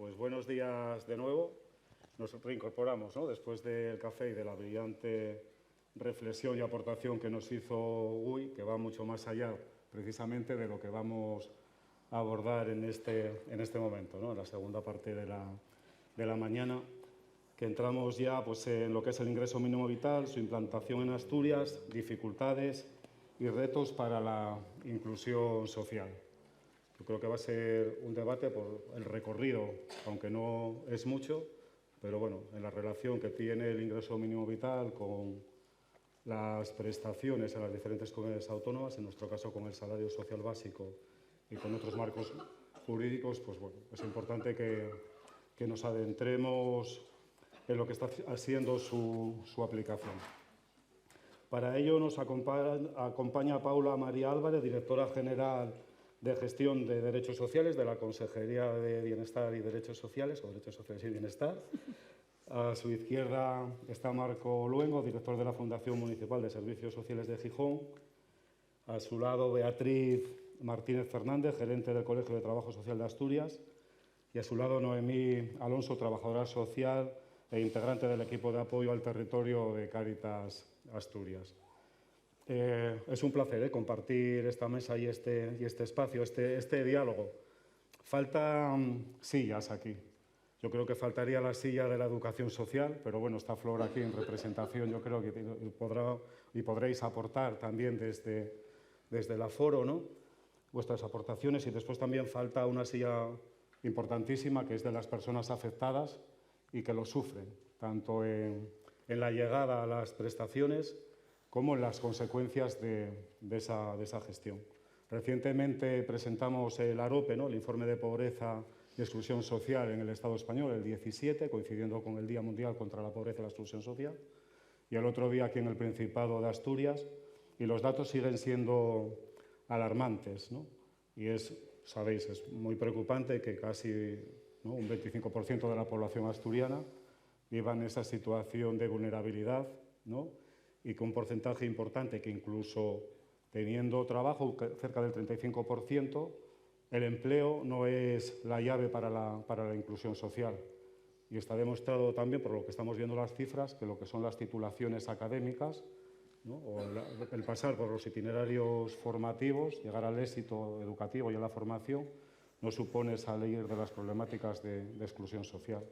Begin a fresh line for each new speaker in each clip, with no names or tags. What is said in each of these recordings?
pues buenos días de nuevo. Nos reincorporamos, ¿no?, después del café y de la brillante reflexión y aportación que nos hizo Guy, que va mucho más allá precisamente de lo que vamos a abordar en este momento, ¿no?, en la segunda parte de la mañana, que entramos ya pues, en lo que es el ingreso mínimo vital, su implantación en Asturias, dificultades y retos para la inclusión social. Yo creo que va a ser un debate por el recorrido, aunque no es mucho, pero bueno, en la relación que tiene el ingreso mínimo vital con las prestaciones en las diferentes comunidades autónomas, en nuestro caso con el salario social básico y con otros marcos jurídicos, pues bueno, es importante que nos adentremos en lo que está haciendo su aplicación. Para ello nos acompaña Paula María Álvarez, directora general de Gestión de Derechos Sociales de la Consejería de Bienestar y Derechos Sociales, o Derechos Sociales y Bienestar. A su izquierda está Marco Luengo, director de la Fundación Municipal de Servicios Sociales de Gijón. A su lado, Beatriz Martínez Fernández, gerente del Colegio de Trabajo Social de Asturias. Y a su lado, Noemí Alonso, trabajadora social e integrante del equipo de apoyo al territorio de Cáritas Asturias. Es un placer compartir esta mesa y este espacio, este diálogo. Faltan sillas aquí. Yo creo que faltaría la silla de la educación social, pero bueno, está Flor aquí en representación. Yo creo que podréis aportar también desde el aforo, ¿no?, vuestras aportaciones. Y después también falta una silla importantísima, que es de las personas afectadas y que lo sufren, tanto en la llegada a las prestaciones como en las consecuencias de esa gestión. Recientemente presentamos el AROPE, ¿no?, el Informe de Pobreza y Exclusión Social en el Estado español, el 17, coincidiendo con el Día Mundial contra la Pobreza y la Exclusión Social, y el otro día aquí en el Principado de Asturias, y los datos siguen siendo alarmantes, ¿no? Y sabéis, es muy preocupante que casi, ¿no?, un 25% de la población asturiana viva en esa situación de vulnerabilidad, ¿no?, y con un porcentaje importante que incluso teniendo trabajo, cerca del 35%, el empleo no es la llave para la inclusión social. Y está demostrado también, por lo que estamos viendo las cifras, que lo que son las titulaciones académicas, ¿no?, o el pasar por los itinerarios formativos, llegar al éxito educativo y a la formación, no supone salir de las problemáticas de exclusión social.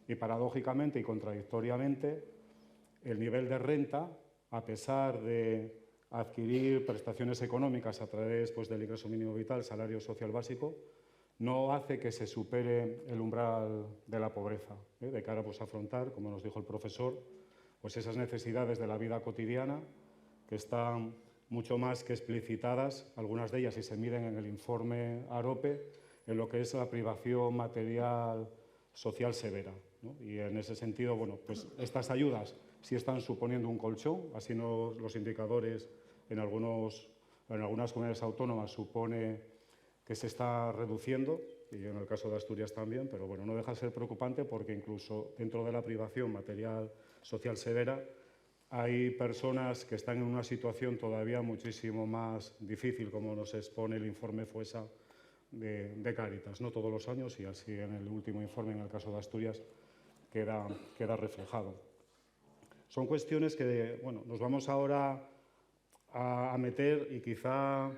Y paradójicamente y contradictoriamente, el nivel de renta, a pesar de adquirir prestaciones económicas a través pues, del ingreso mínimo vital, salario social básico, no hace que se supere el umbral de la pobreza, de cara pues, a afrontar, como nos dijo el profesor, pues esas necesidades de la vida cotidiana que están mucho más que explicitadas, algunas de ellas, si se miden en el informe AROPE, en lo que es la privación material social severa, ¿no? Y en ese sentido, bueno, pues estas ayudas sí están suponiendo un colchón, así los indicadores en algunas comunidades autónomas supone que se está reduciendo, y en el caso de Asturias también, pero bueno, no deja de ser preocupante porque incluso dentro de la privación material social severa hay personas que están en una situación todavía muchísimo más difícil, como nos expone el informe FUESA de Cáritas, no todos los años, y así en el último informe, en el caso de Asturias, queda reflejado. Son cuestiones que, bueno, nos vamos ahora a meter y quizá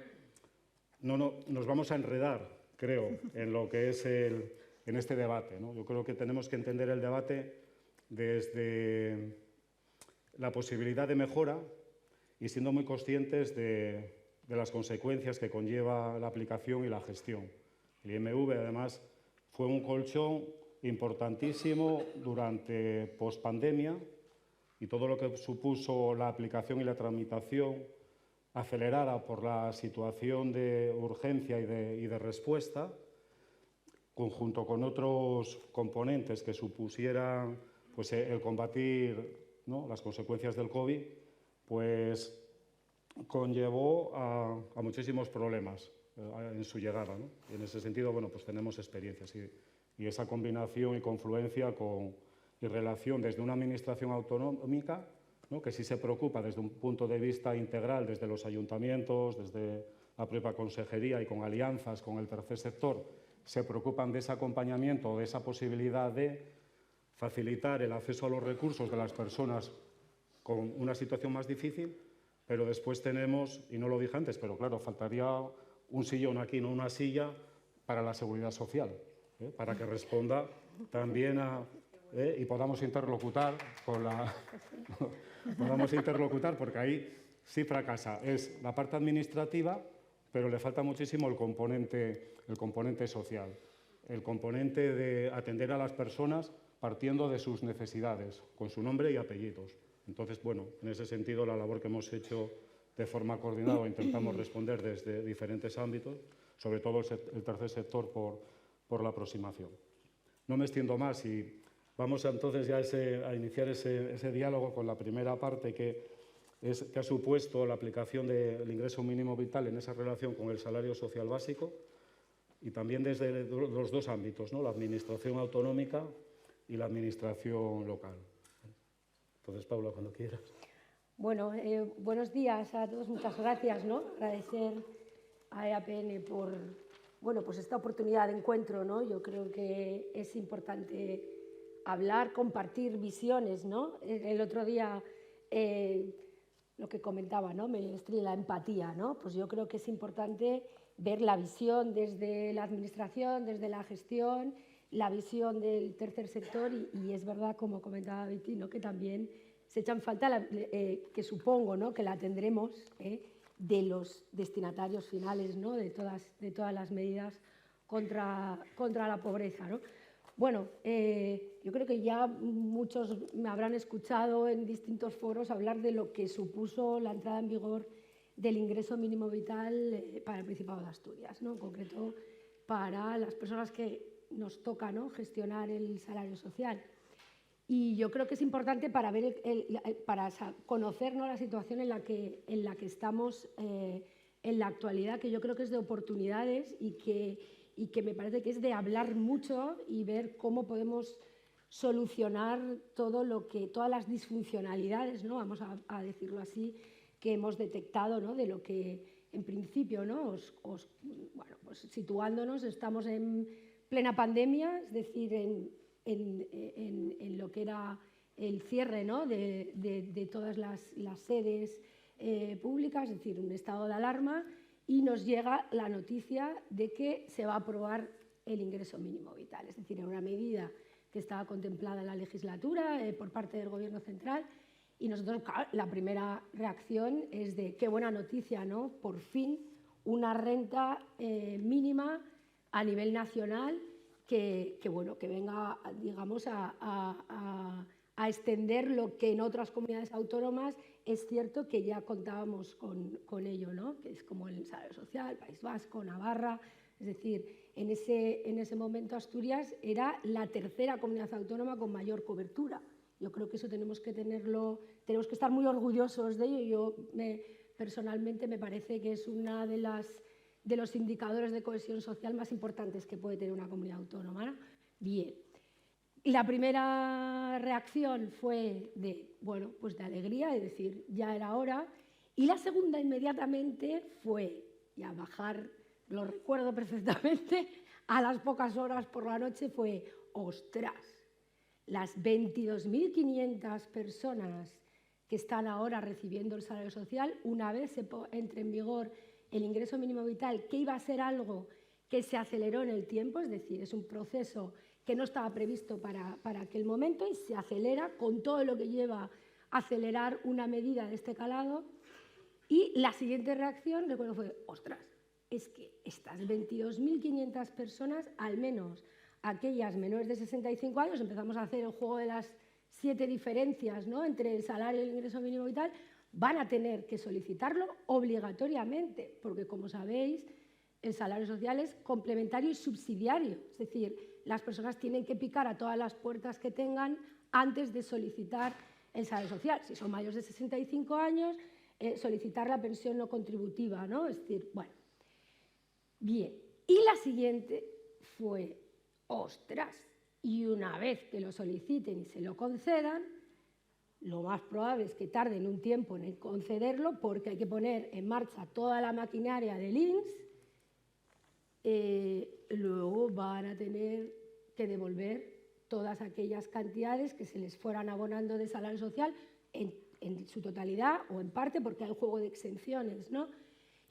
nos vamos a enredar, creo, en lo que es en este debate, ¿no? Yo creo que tenemos que entender el debate desde la posibilidad de mejora y siendo muy conscientes de las consecuencias que conlleva la aplicación y la gestión. El IMV, además, fue un colchón importantísimo durante pospandemia y todo lo que supuso la aplicación y la tramitación acelerada por la situación de urgencia y de respuesta, conjunto con otros componentes que supusieran pues, el combatir, ¿no?, las consecuencias del COVID, pues conllevó a muchísimos problemas en su llegada, ¿no? Y en ese sentido, bueno, pues tenemos experiencias y esa combinación y confluencia y relación desde una administración autonómica, ¿no?, que sí se preocupa desde un punto de vista integral, desde los ayuntamientos, desde la propia consejería y con alianzas con el tercer sector, se preocupan de ese acompañamiento, de esa posibilidad de facilitar el acceso a los recursos de las personas con una situación más difícil, pero después tenemos, y no lo dije antes, pero claro, faltaría un sillón aquí, no una silla, para la seguridad social, para que responda también y podamos interlocutar con la... podamos interlocutar, porque ahí sí fracasa. Es la parte administrativa, pero le falta muchísimo el componente social, el componente de atender a las personas partiendo de sus necesidades, con su nombre y apellidos. Entonces, bueno, en ese sentido, la labor que hemos hecho de forma coordinada, intentamos responder desde diferentes ámbitos, sobre todo el tercer sector por la aproximación. No me extiendo más y vamos entonces ya a iniciar ese diálogo con la primera parte que ha supuesto la aplicación del ingreso mínimo vital en esa relación con el salario social básico y también desde los dos ámbitos, ¿no? La administración autonómica y la administración local. Entonces, Paula, cuando quieras.
Bueno, buenos días a todos, muchas gracias, ¿no? Agradecer a EAPN por, bueno, pues esta oportunidad de encuentro, ¿no? Yo creo que es importante hablar, compartir visiones, ¿no? El otro día, lo que comentaba, ¿no? La empatía, ¿no? Pues yo creo que es importante ver la visión desde la administración, desde la gestión, la visión del tercer sector y es verdad, como comentaba Betty, ¿no? Que también se echan falta, que supongo, ¿no? Que la tendremos, de los destinatarios finales, ¿no? de todas las medidas contra la pobreza, ¿no? Bueno, yo creo que ya muchos me habrán escuchado en distintos foros hablar de lo que supuso la entrada en vigor del ingreso mínimo vital para el Principado de Asturias, ¿no? En concreto para las personas que nos toca, ¿no? Gestionar el salario social. Y yo creo que es importante para ver para conocernos la situación en la que estamos en la actualidad, que yo creo que es de oportunidades y que me parece que es de hablar mucho y ver cómo podemos solucionar todas las disfuncionalidades, ¿no? Vamos a decirlo así, que hemos detectado, ¿no? De lo que en principio, ¿no? Bueno, pues situándonos, estamos en plena pandemia, es decir, en lo que era el cierre, ¿no? de todas las sedes públicas, es decir, un estado de alarma, y nos llega la noticia de que se va a aprobar el ingreso mínimo vital, es decir, era una medida que estaba contemplada en la legislatura por parte del Gobierno central, y nosotros, claro, la primera reacción es de qué buena noticia, ¿no? Por fin una renta mínima a nivel nacional que venga, digamos, a extender lo que en otras comunidades autónomas es cierto que ya contábamos con ello, ¿no? Que es como el salario social, País Vasco, Navarra, es decir, en ese momento Asturias era la tercera comunidad autónoma con mayor cobertura. Yo creo que eso tenemos que estar muy orgullosos de ello. Personalmente me parece que es una de los indicadores de cohesión social más importantes que puede tener una comunidad autónoma, ¿no? Bien. La primera reacción fue pues de alegría, es decir, ya era hora. Y la segunda inmediatamente fue, y a bajar, lo recuerdo perfectamente, a las pocas horas por la noche fue, ostras, las 22.500 personas que están ahora recibiendo el salario social, una vez entre en vigor el ingreso mínimo vital, que iba a ser algo que se aceleró en el tiempo, es decir, es un proceso que no estaba previsto para aquel momento y se acelera con todo lo que lleva a acelerar una medida de este calado. Y la siguiente reacción, recuerdo, fue, ostras, es que estas 22.500 personas, al menos aquellas menores de 65 años, empezamos a hacer el juego de las 7 diferencias, ¿no? Entre el salario y el ingreso mínimo vital, van a tener que solicitarlo obligatoriamente, porque como sabéis, el salario social es complementario y subsidiario, es decir, las personas tienen que picar a todas las puertas que tengan antes de solicitar el salario social. Si son mayores de 65 años, solicitar la pensión no contributiva, ¿no? Es decir, bueno, bien. Y la siguiente fue, ostras, y una vez que lo soliciten y se lo concedan, lo más probable es que tarden un tiempo en concederlo porque hay que poner en marcha toda la maquinaria del INS, luego van a tener que devolver todas aquellas cantidades que se les fueran abonando de salario social en su totalidad o en parte, porque hay juego de exenciones, ¿no?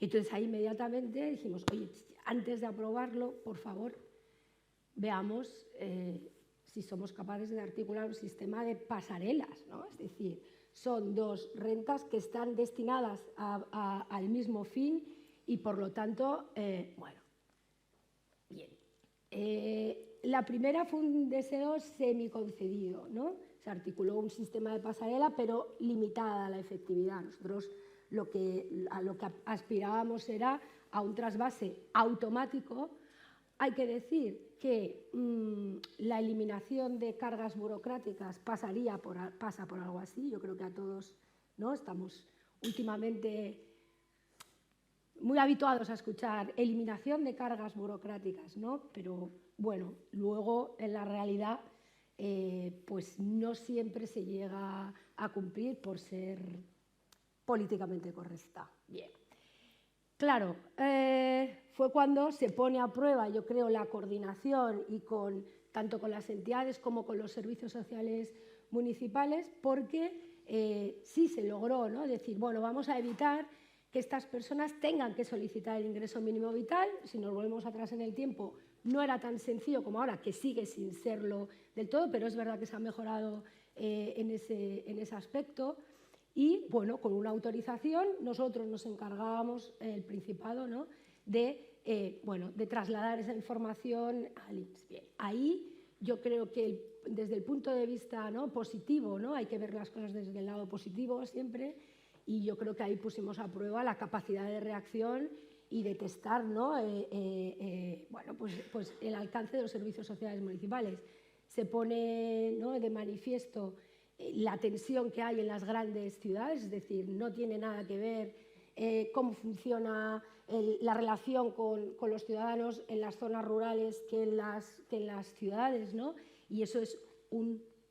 Entonces ahí inmediatamente dijimos, oye, antes de aprobarlo, por favor, veamos si somos capaces de articular un sistema de pasarelas, ¿no? Es decir, son dos rentas que están destinadas al mismo fin y, por lo tanto, bueno, bien. La primera fue un deseo semiconcedido, ¿no? Se articuló un sistema de pasarela, pero limitada a la efectividad. Nosotros a lo que aspirábamos era a un trasvase automático. Hay que decir que la eliminación de cargas burocráticas pasa por algo así. Yo creo que a todos, ¿no? Estamos últimamente muy habituados a escuchar eliminación de cargas burocráticas, ¿no? Pero bueno, luego en la realidad pues no siempre se llega a cumplir por ser políticamente correcta. Bien. Claro, fue cuando se pone a prueba, yo creo, la coordinación y tanto con las entidades como con los servicios sociales municipales, porque sí se logró, ¿no? Decir, bueno, vamos a evitar que estas personas tengan que solicitar el ingreso mínimo vital. Si nos volvemos atrás en el tiempo, no era tan sencillo como ahora, que sigue sin serlo del todo, pero es verdad que se ha mejorado en ese aspecto. Y, bueno, con una autorización, nosotros nos encargábamos, el Principado, ¿no?, de trasladar esa información al INPS. Bien, ahí yo creo que desde el punto de vista, ¿no?, positivo, ¿no?, hay que ver las cosas desde el lado positivo siempre, y yo creo que ahí pusimos a prueba la capacidad de reacción y de testar, ¿no?, bueno, pues el alcance de los servicios sociales municipales. Se pone, ¿no?, de manifiesto la tensión que hay en las grandes ciudades, es decir, no tiene nada que ver cómo funciona la relación con los ciudadanos en las zonas rurales que en las ciudades, ¿no? Y eso es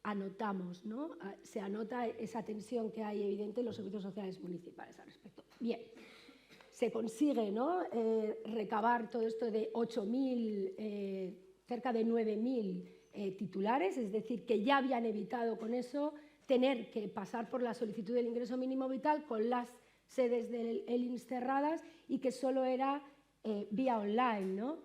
anotamos, ¿no? Se anota esa tensión que hay evidente en los servicios sociales municipales al respecto. Bien, se consigue, ¿no?, recabar todo esto de 8.000, cerca de 9.000 titulares, es decir, que ya habían evitado con eso tener que pasar por la solicitud del ingreso mínimo vital con las sedes del INPS cerradas y que solo era vía online, ¿no?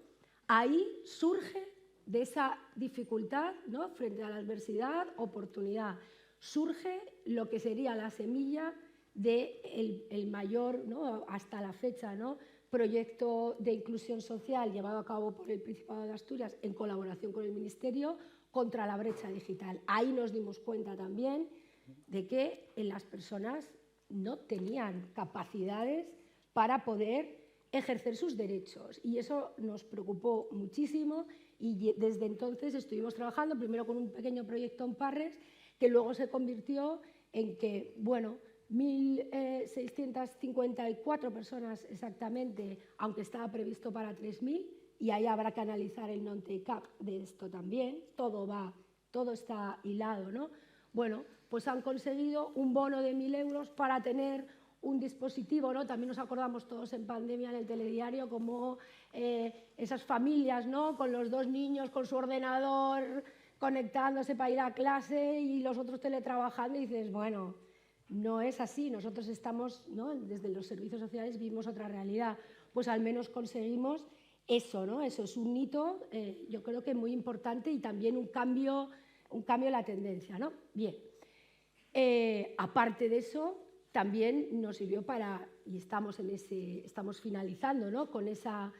Ahí surge de esa dificultad, ¿no?, frente a la adversidad, oportunidad. Surge lo que sería la semilla del mayor, ¿no?, hasta la fecha, ¿no?, proyecto de inclusión social llevado a cabo por el Principado de Asturias en colaboración con el Ministerio contra la brecha digital. Ahí nos dimos cuenta también de que las personas no tenían capacidades para poder ejercer sus derechos, y eso nos preocupó muchísimo, y desde entonces estuvimos trabajando primero con un pequeño proyecto en Parres, que luego se convirtió en que, bueno, 1.654 personas exactamente, aunque estaba previsto para 3.000, y ahí habrá que analizar el non-take-up de esto también, todo está hilado, ¿no? Bueno, pues han conseguido un bono de 1.000 euros para tener un dispositivo, ¿no? También nos acordamos todos en pandemia en el telediario como esas familias, ¿no?, con los dos niños con su ordenador conectándose para ir a clase y los otros teletrabajando, y dices, bueno, no es así, nosotros estamos, ¿no?, desde los servicios sociales vivimos otra realidad, pues al menos conseguimos eso, ¿no? Eso es un hito, yo creo que muy importante, y también un cambio en la tendencia, ¿no? Bien, aparte de eso, también nos sirvió y estamos finalizando, ¿no?, con ese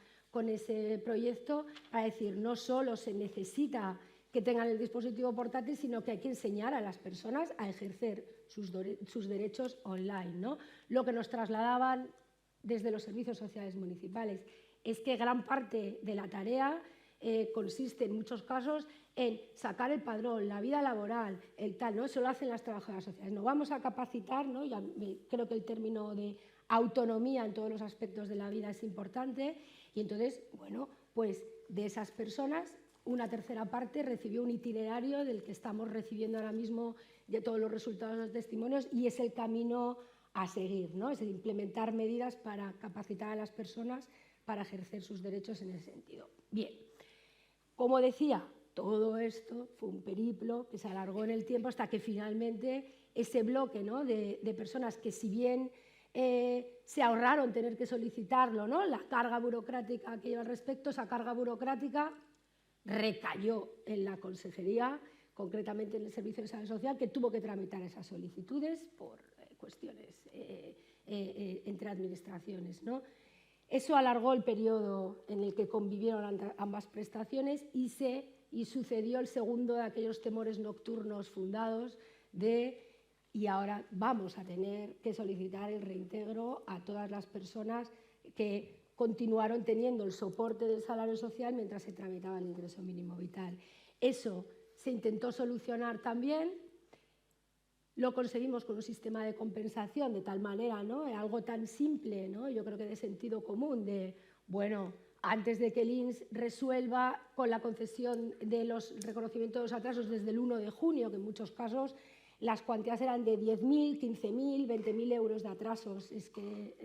proyecto, para decir, no solo se necesita que tengan el dispositivo portátil, sino que hay que enseñar a las personas a ejercer sus derechos online, ¿no? Lo que nos trasladaban desde los servicios sociales municipales es que gran parte de la tarea consiste en muchos casos en sacar el padrón, la vida laboral, el tal, ¿no? Eso lo hacen las trabajadoras sociales. Nos vamos a capacitar, ¿no? Creo que el término de autonomía en todos los aspectos de la vida es importante, y entonces, bueno, pues de esas personas, una tercera parte recibió un itinerario del que estamos recibiendo ahora mismo de todos los resultados de los testimonios, y es el camino a seguir, ¿no? Es implementar medidas para capacitar a las personas para ejercer sus derechos en ese sentido. Bien, como decía, todo esto fue un periplo que se alargó en el tiempo hasta que finalmente ese bloque, ¿no?, de personas que, si bien se ahorraron tener que solicitarlo, ¿no?, la carga burocrática que lleva al respecto, esa carga burocrática recayó en la consejería, concretamente en el Servicio de Salud Social, que tuvo que tramitar esas solicitudes por cuestiones entre administraciones, ¿no? Eso alargó el periodo en el que convivieron ambas prestaciones y sucedió el segundo de aquellos temores nocturnos fundados y ahora vamos a tener que solicitar el reintegro a todas las personas que continuaron teniendo el soporte del salario social mientras se tramitaba el ingreso mínimo vital. Eso se intentó solucionar también, lo conseguimos con un sistema de compensación de tal manera, ¿no?, algo tan simple, ¿no?, yo creo que de sentido común, de, bueno, antes de que el INS resuelva con la concesión de los reconocimientos de los atrasos desde el 1 de junio, que en muchos casos las cuantías eran de 10.000, 15.000, 20.000 euros de atrasos. Es que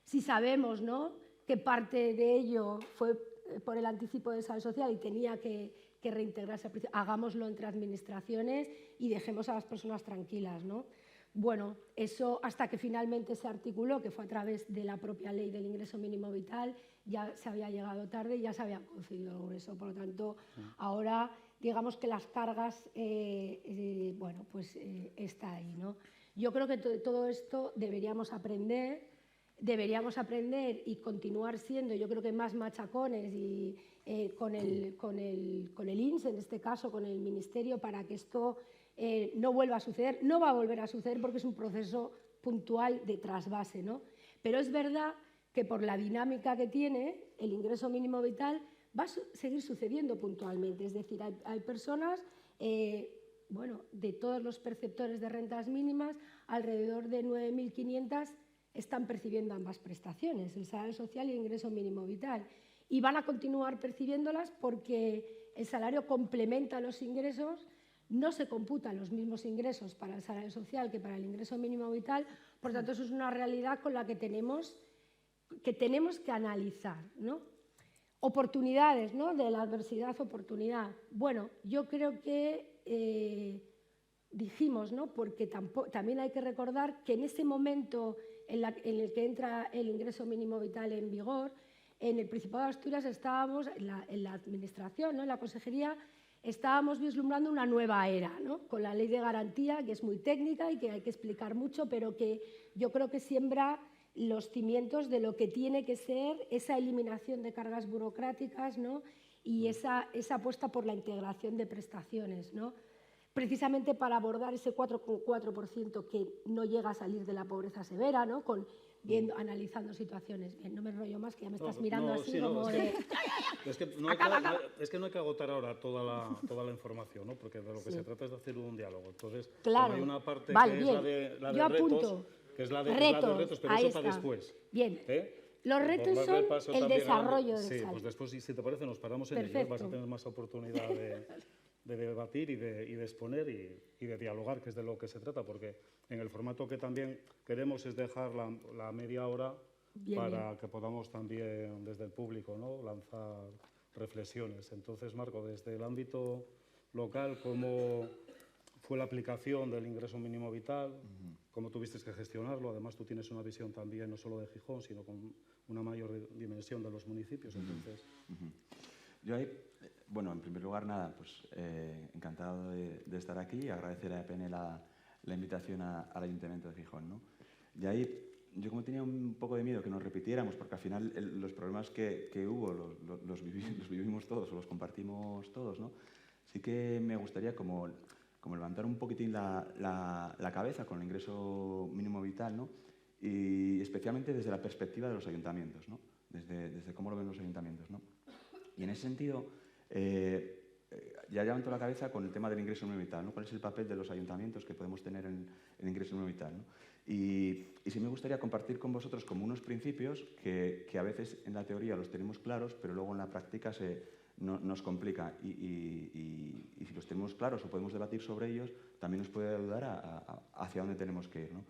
si sabemos, ¿no?, que parte de ello fue por el anticipo de salud social y tenía que reintegrarse al principio, hagámoslo entre administraciones y dejemos a las personas tranquilas, ¿no? Bueno, eso hasta que finalmente se articuló, que fue a través de la propia ley del ingreso mínimo vital, ya se había llegado tarde y ya se había concedido eso. Por lo tanto, ahora digamos que las cargas, bueno, pues está ahí, ¿no? Yo creo que todo esto deberíamos aprender y continuar siendo, yo creo que más machacones y con el INS, en este caso con el Ministerio, para que esto no vuelva a suceder. No va a volver a suceder porque es un proceso puntual de trasvase, ¿no? Pero es verdad que por la dinámica que tiene el ingreso mínimo vital va a seguir sucediendo puntualmente. Es decir, hay personas, bueno, de todos los perceptores de rentas mínimas, alrededor de 9.500 están percibiendo ambas prestaciones, el salario social y el ingreso mínimo vital. Y van a continuar percibiéndolas porque el salario complementa los ingresos, no se computan los mismos ingresos para el salario social que para el ingreso mínimo vital, por tanto eso es una realidad con la que tenemos que analizar, ¿no? Oportunidades, ¿no?, de la adversidad, oportunidad. Bueno, yo creo que dijimos, ¿no?, porque también hay que recordar que en ese momento en el que entra el ingreso mínimo vital en vigor, en el Principado de Asturias estábamos, en la administración, ¿no?, en la consejería, estábamos vislumbrando una nueva era, ¿no?, con la ley de garantía, que es muy técnica y que hay que explicar mucho, pero que yo creo que siembra los cimientos de lo que tiene que ser esa eliminación de cargas burocráticas, ¿no?, y esa apuesta por la integración de prestaciones, ¿no?, precisamente para abordar ese 4,4% que no llega a salir de la pobreza severa, ¿no?, analizando situaciones. Bien, no me enrollo más, que ya me estás mirando así
sí,
como de...
Es que no hay que agotar ahora toda la información, ¿no?, porque de lo que se trata es de hacer un diálogo. Entonces,
claro,
hay una parte
vale,
que
bien.
es la de
Yo
retos,
apunto.
que es la de retos, pero
ahí
eso para
está.
después.
Bien. Los retos son el desarrollo del
Sí,
salario.
pues después, si te parece, nos paramos en
Perfecto.
ello. Vas a tener más oportunidad de debatir y de exponer y de dialogar, que es de lo que se trata, porque en el formato que también queremos es dejar la media hora para que podamos también desde el público, ¿no?, lanzar reflexiones. Entonces, Marco, desde el ámbito local, ¿cómo fue la aplicación del ingreso mínimo vital? ¿Cómo tuviste que gestionarlo? Además, tú tienes una visión también no solo de Gijón, sino con una mayor dimensión de los municipios. Entonces,
yo ahí, bueno, en primer lugar, nada, pues encantado de estar aquí y agradecer a EPN la invitación al Ayuntamiento de Gijón, ¿no? Y ahí, yo como tenía un poco de miedo que nos repitiéramos, porque al final los problemas que hubo los vivimos todos o los compartimos todos, ¿no? Sí que me gustaría como levantar un poquitín la cabeza con el ingreso mínimo vital, ¿no?, y especialmente desde la perspectiva de los ayuntamientos, ¿no?, desde cómo lo ven los ayuntamientos, ¿no? Y en ese sentido, ya levanto la cabeza con el tema del ingreso mínimo vital, ¿no? ¿Cuál es el papel de los ayuntamientos que podemos tener en el ingreso mínimo vital, ¿no? Y sí me gustaría compartir con vosotros como unos principios que a veces en la teoría los tenemos claros, pero luego en la práctica nos complica. Y si los tenemos claros o podemos debatir sobre ellos, también nos puede ayudar hacia dónde tenemos que ir, ¿no?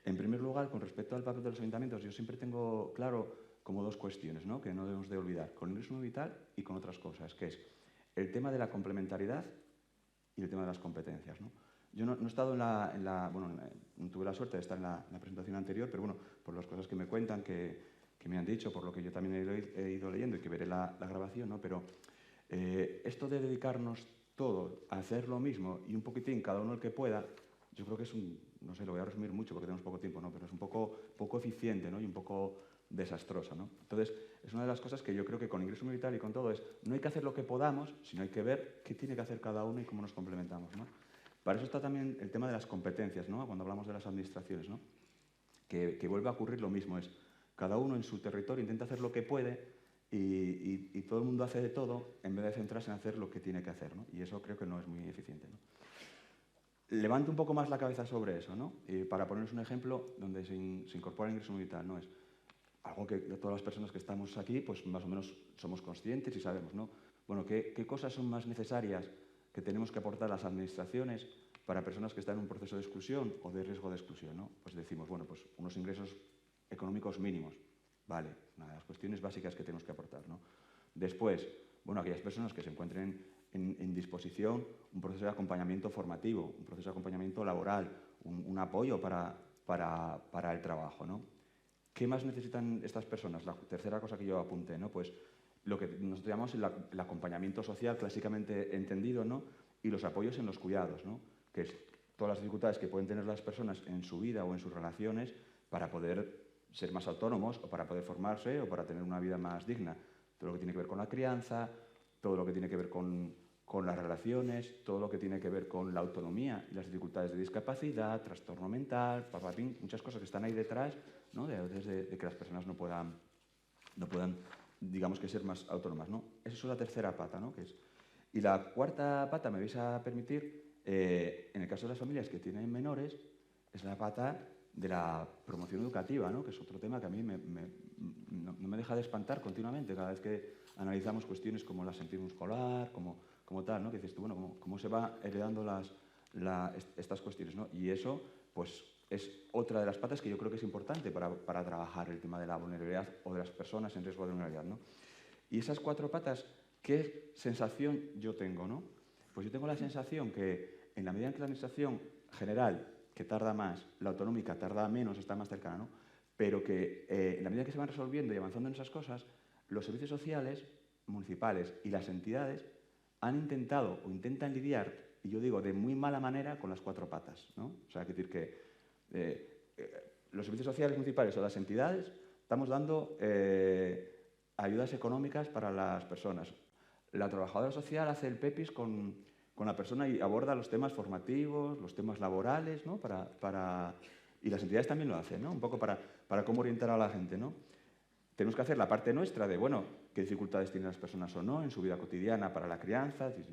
En primer lugar, con respecto al papel de los ayuntamientos, yo siempre tengo claro como dos cuestiones, ¿no?, que no debemos de olvidar, con el ingreso mínimo vital y con otras cosas, que es el tema de la complementariedad y el tema de las competencias, ¿no? Yo no he estado no tuve la suerte de estar en la presentación anterior, pero bueno, por las cosas que me cuentan, que me han dicho, por lo que yo también he ido leyendo y que veré la grabación, ¿no? Pero esto de dedicarnos todos a hacer lo mismo y un poquitín cada uno el que pueda, yo creo que es no sé, lo voy a resumir mucho porque tenemos poco tiempo, ¿no? Pero es un poco eficiente, ¿no? Y un poco desastrosa, ¿no? Entonces, es una de las cosas que yo creo que con ingreso mínimo vital y con todo es, no hay que hacer lo que podamos, sino hay que ver qué tiene que hacer cada uno y cómo nos complementamos, ¿no? Para eso está también el tema de las competencias, ¿no? Cuando hablamos de las administraciones, ¿no? Que vuelve a ocurrir lo mismo, es cada uno en su territorio intenta hacer lo que puede y todo el mundo hace de todo en vez de centrarse en hacer lo que tiene que hacer, ¿no? Y eso creo que no es muy eficiente, ¿no? Levanto un poco más la cabeza sobre eso, ¿no? Para poneros un ejemplo donde se incorpora el ingreso mínimo vital, ¿no? Es algo que todas las personas que estamos aquí, pues más o menos somos conscientes y sabemos, ¿no? Bueno, ¿qué cosas son más necesarias que tenemos que aportar las administraciones para personas que están en un proceso de exclusión o de riesgo de exclusión, ¿no? Pues decimos, bueno, pues unos ingresos económicos mínimos, vale, una de las cuestiones básicas que tenemos que aportar, ¿no? Después, bueno, aquellas personas que se encuentren en disposición, un proceso de acompañamiento formativo, un proceso de acompañamiento laboral, un apoyo para el trabajo, ¿no? ¿Qué más necesitan estas personas? La tercera cosa que yo apunté, ¿no? Pues lo que nosotros llamamos el acompañamiento social clásicamente entendido, ¿no? Y los apoyos en los cuidados, ¿no? Que es todas las dificultades que pueden tener las personas en su vida o en sus relaciones para poder ser más autónomos o para poder formarse o para tener una vida más digna. Todo lo que tiene que ver con la crianza, todo lo que tiene que ver con las relaciones, todo lo que tiene que ver con la autonomía y las dificultades de discapacidad, trastorno mental, papapín, muchas cosas que están ahí detrás, ¿no? De que las personas no puedan, digamos que ser más autónomas, ¿no? Esa es la tercera pata, ¿no? Y la cuarta pata, me vais a permitir, en el caso de las familias que tienen menores, es la pata de la promoción educativa, ¿no? Que es otro tema que a mí no me deja de espantar continuamente cada vez que analizamos cuestiones como el asentismo escolar, como tal, ¿no? Que dices tú, bueno, ¿cómo se va heredando estas cuestiones, ¿no? Y eso, pues, es otra de las patas que yo creo que es importante para trabajar el tema de la vulnerabilidad o de las personas en riesgo de vulnerabilidad, ¿no? Y esas cuatro patas, ¿qué sensación yo tengo, no? Pues yo tengo la sensación que en la medida en que la administración general, que tarda más, la autonómica tarda menos, está más cercana, ¿no? Pero que en la medida que se van resolviendo y avanzando en esas cosas, los servicios sociales municipales y las entidades han intentado o intentan lidiar, y yo digo de muy mala manera, con las cuatro patas, ¿no? O sea, hay que decir que los servicios sociales municipales o las entidades estamos dando ayudas económicas para las personas. La trabajadora social hace el PEPIS con la persona y aborda los temas formativos, los temas laborales, ¿no? Y las entidades también lo hacen, ¿no? Un poco para cómo orientar a la gente, ¿no? Tenemos que hacer la parte nuestra de, bueno, qué dificultades tienen las personas o no en su vida cotidiana para la crianza, si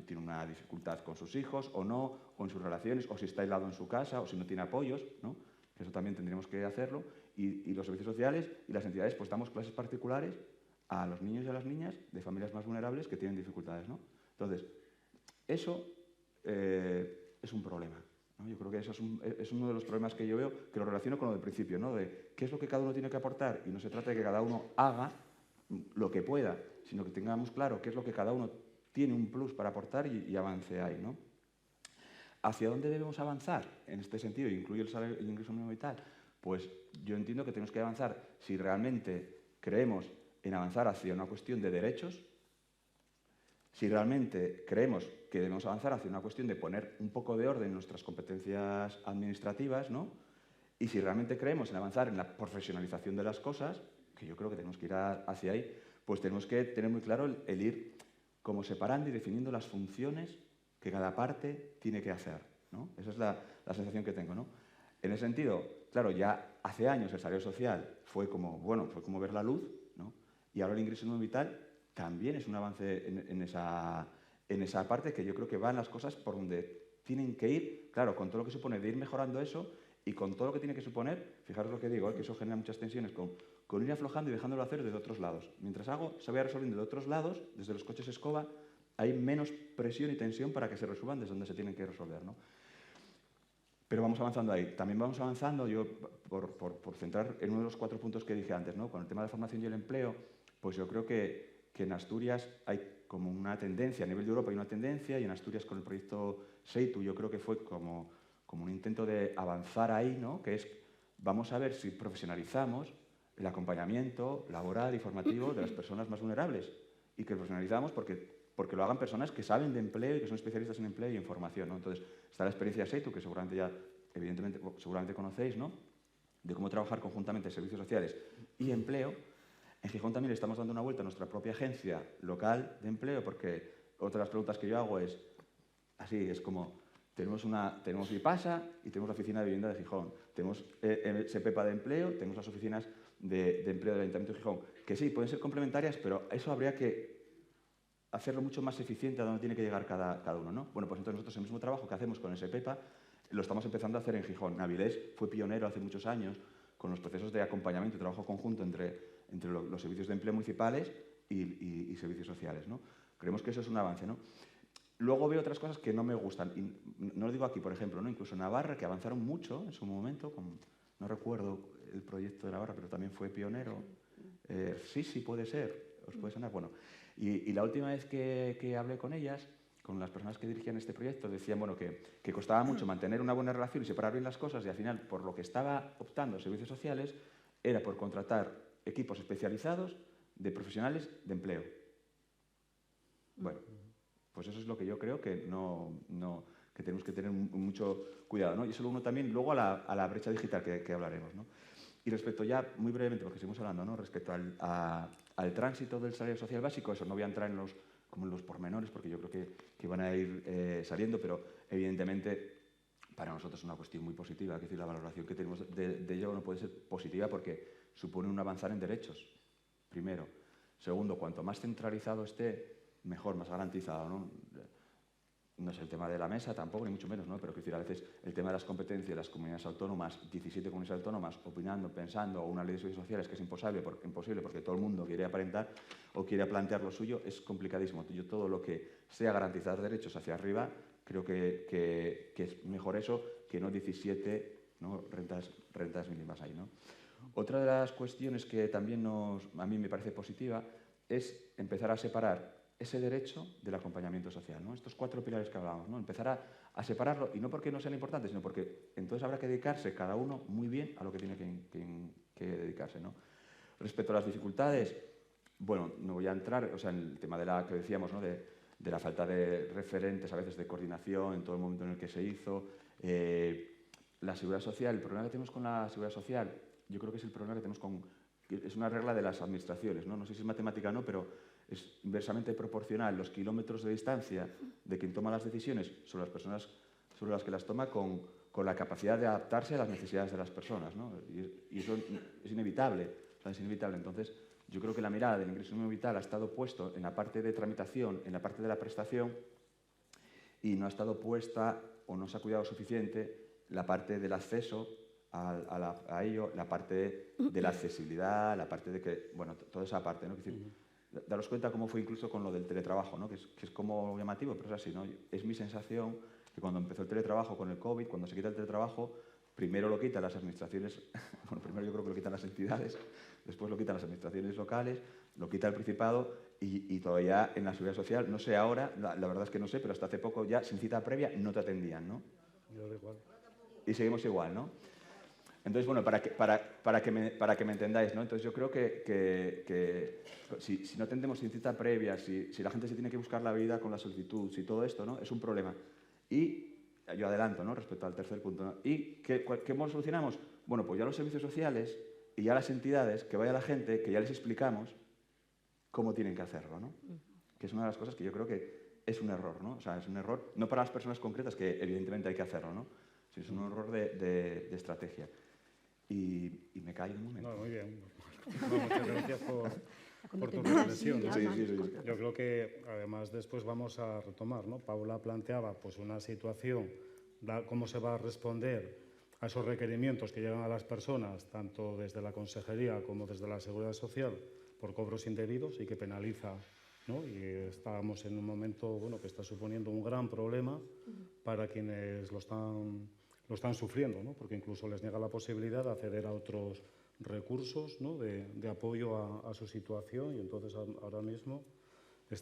tiene una dificultad con sus hijos o no, o en sus relaciones, o si está aislado en su casa, o si no tiene apoyos, ¿no? Eso también tendríamos que hacerlo. Y los servicios sociales y las entidades, pues damos clases particulares a los niños y a las niñas de familias más vulnerables que tienen dificultades, ¿no? Entonces, eso es un problema, ¿no? Yo creo que eso es uno de los problemas que yo veo, que lo relaciono con lo del principio, ¿no? De qué es lo que cada uno tiene que aportar, y no se trata de que cada uno haga lo que pueda, sino que tengamos claro qué es lo que cada uno tiene un plus para aportar y avance ahí, ¿no? ¿Hacia dónde debemos avanzar en este sentido? ¿Incluye el ingreso mínimo vital? Pues yo entiendo que tenemos que avanzar si realmente creemos en avanzar hacia una cuestión de derechos, si realmente creemos que debemos avanzar hacia una cuestión de poner un poco de orden en nuestras competencias administrativas, ¿no? Y si realmente creemos en avanzar en la profesionalización de las cosas, que yo creo que tenemos que ir hacia ahí, pues tenemos que tener muy claro el ir como separando y definiendo las funciones que cada parte tiene que hacer, ¿no? Esa es la sensación que tengo, ¿no? En ese sentido, claro, ya hace años el salario social fue como ver la luz, ¿no? Y ahora el ingreso mínimo vital también es un avance en esa parte que yo creo que van las cosas por donde tienen que ir, claro, con todo lo que supone de ir mejorando eso y con todo lo que tiene que suponer, fijaros lo que digo, que eso genera muchas tensiones, con ir aflojando y dejándolo hacer desde otros lados. Mientras se vaya resolviendo de otros lados, desde los coches escoba, hay menos presión y tensión para que se resuelvan desde donde se tienen que resolver, ¿no? Pero vamos avanzando ahí. También vamos avanzando, yo por centrar en uno de los 4 puntos que dije antes, ¿no? Con el tema de la formación y el empleo, pues yo creo que en Asturias hay como una tendencia, a nivel de Europa hay una tendencia, y en Asturias con el proyecto Seitu yo creo que fue como un intento de avanzar ahí, ¿no? Que es, vamos a ver si profesionalizamos el acompañamiento laboral y formativo de las personas más vulnerables, y que profesionalizamos porque lo hagan personas que saben de empleo y que son especialistas en empleo y en formación, ¿no? Entonces, está la experiencia Seitu, que seguramente ya, evidentemente, seguramente conocéis, ¿no? De cómo trabajar conjuntamente servicios sociales y empleo. En Gijón también le estamos dando una vuelta a nuestra propia agencia local de empleo, porque otra de las preguntas que yo hago es, así, es como, tenemos Vipasa y tenemos la oficina de vivienda de Gijón, tenemos SEPEPA de empleo, tenemos las oficinas de empleo del Ayuntamiento de Gijón, que sí, pueden ser complementarias, pero eso habría que hacerlo mucho más eficiente a donde tiene que llegar cada uno, ¿no? Bueno, pues entonces nosotros el mismo trabajo que hacemos con el SEPEPA lo estamos empezando a hacer en Gijón. Navilés fue pionero hace muchos años con los procesos de acompañamiento y trabajo conjunto entre los servicios de empleo municipales y servicios sociales, ¿no? Creemos que eso es un avance, ¿no? Luego veo otras cosas que no me gustan. Y no lo digo aquí, por ejemplo, ¿no? Incluso Navarra, que avanzaron mucho en su momento, no recuerdo el proyecto de Navarra, pero también fue pionero. Sí, puede ser, os puede sonar. Bueno, y la última vez que hablé con ellas, con las personas que dirigían este proyecto, decían bueno, que costaba mucho mantener una buena relación y separar bien las cosas, y al final, por lo que estaba optando servicios sociales, era por contratar equipos especializados de profesionales de empleo. Bueno, pues eso es lo que yo creo que que tenemos que tener mucho cuidado, ¿no? Y eso uno también luego a la brecha digital que hablaremos, ¿no? Y respecto ya, muy brevemente, porque seguimos hablando, ¿no? Respecto al tránsito del salario social básico, eso no voy a entrar en los pormenores, porque yo creo que van a ir saliendo, pero evidentemente para nosotros es una cuestión muy positiva. Es decir, la valoración que tenemos de ello no puede ser positiva porque supone un avanzar en derechos, primero. Segundo, cuanto más centralizado esté, mejor, más garantizado, ¿no? No es el tema de la mesa tampoco, ni mucho menos, ¿no? Pero a veces el tema de las competencias de las comunidades autónomas, 17 comunidades autónomas, opinando, pensando, o una ley de servicios sociales que es imposible porque todo el mundo quiere aparentar o quiere plantear lo suyo, es complicadísimo. Yo todo lo que sea garantizar derechos hacia arriba, creo que es mejor eso que no 17, ¿no? rentas mínimas ahí, ¿no? Otra de las cuestiones que también a mí me parece positiva es empezar a separar ese derecho del acompañamiento social, ¿no? Estos 4 pilares que hablábamos, ¿no? Empezar a separarlo, y no porque no sean importantes, sino porque entonces habrá que dedicarse cada uno muy bien a lo que tiene que dedicarse, ¿no? Respecto a las dificultades, bueno, no voy a entrar, o sea, en el tema de que decíamos, ¿no? De la falta de referentes, a veces de coordinación en todo el momento en el que se hizo. La seguridad social, el problema que tenemos con la seguridad social, yo creo que es el problema que tenemos es una regla de las administraciones, ¿no? No sé si es matemática o no, pero es inversamente proporcional los kilómetros de distancia de quien toma las decisiones sobre las personas sobre las que las toma con la capacidad de adaptarse a las necesidades de las personas, ¿no? Y eso es inevitable, o sea, es inevitable. Entonces, yo creo que la mirada del ingreso mínimo vital ha estado puesto en la parte de tramitación, en la parte de la prestación, y no ha estado puesta o no se ha cuidado suficiente la parte del acceso a ello, la parte de la accesibilidad, la parte de que, bueno, toda esa parte, ¿no? Es decir, daros cuenta cómo fue incluso con lo del teletrabajo, ¿no? que es como llamativo, pero es así, ¿no? Es mi sensación que cuando empezó el teletrabajo con el COVID, cuando se quita el teletrabajo, primero lo quitan las administraciones, bueno, primero yo creo que lo quitan las entidades, después lo quitan las administraciones locales, lo quita el Principado y todavía en la Seguridad Social, no sé ahora, la verdad es que no sé, pero hasta hace poco ya sin cita previa no te atendían, ¿no?
Yo igual.
Y seguimos igual, ¿no? Entonces, bueno, para que me entendáis, ¿no? Entonces yo creo que si no atendemos sin cita previa, si la gente se tiene que buscar la vida con la solicitud, si todo esto, ¿no? Es un problema. Y yo adelanto, ¿no? Respecto al tercer punto, ¿no? ¿Y qué solucionamos? Bueno, pues ya los servicios sociales y ya las entidades, que vaya la gente, que ya les explicamos cómo tienen que hacerlo, ¿no? Que es una de las cosas que yo creo que es un error, ¿no? O sea, es un error, no para las personas concretas, que evidentemente hay que hacerlo, ¿no? Sino es un error de estrategia. Y me callo un momento.
No, muy bien. No, muchas gracias por tu reflexión.
Sí.
Yo creo que además después vamos a retomar, ¿no? Paula planteaba pues una situación, cómo se va a responder a esos requerimientos que llegan a las personas, tanto desde la Consejería como desde la Seguridad Social, por cobros indebidos y que penaliza, ¿no? Y estábamos en un momento, bueno, que está suponiendo un gran problema para quienes lo lo están sufriendo, ¿no? Porque incluso les niega la posibilidad de acceder a otros recursos, ¿no? de apoyo a su situación, y entonces ahora mismo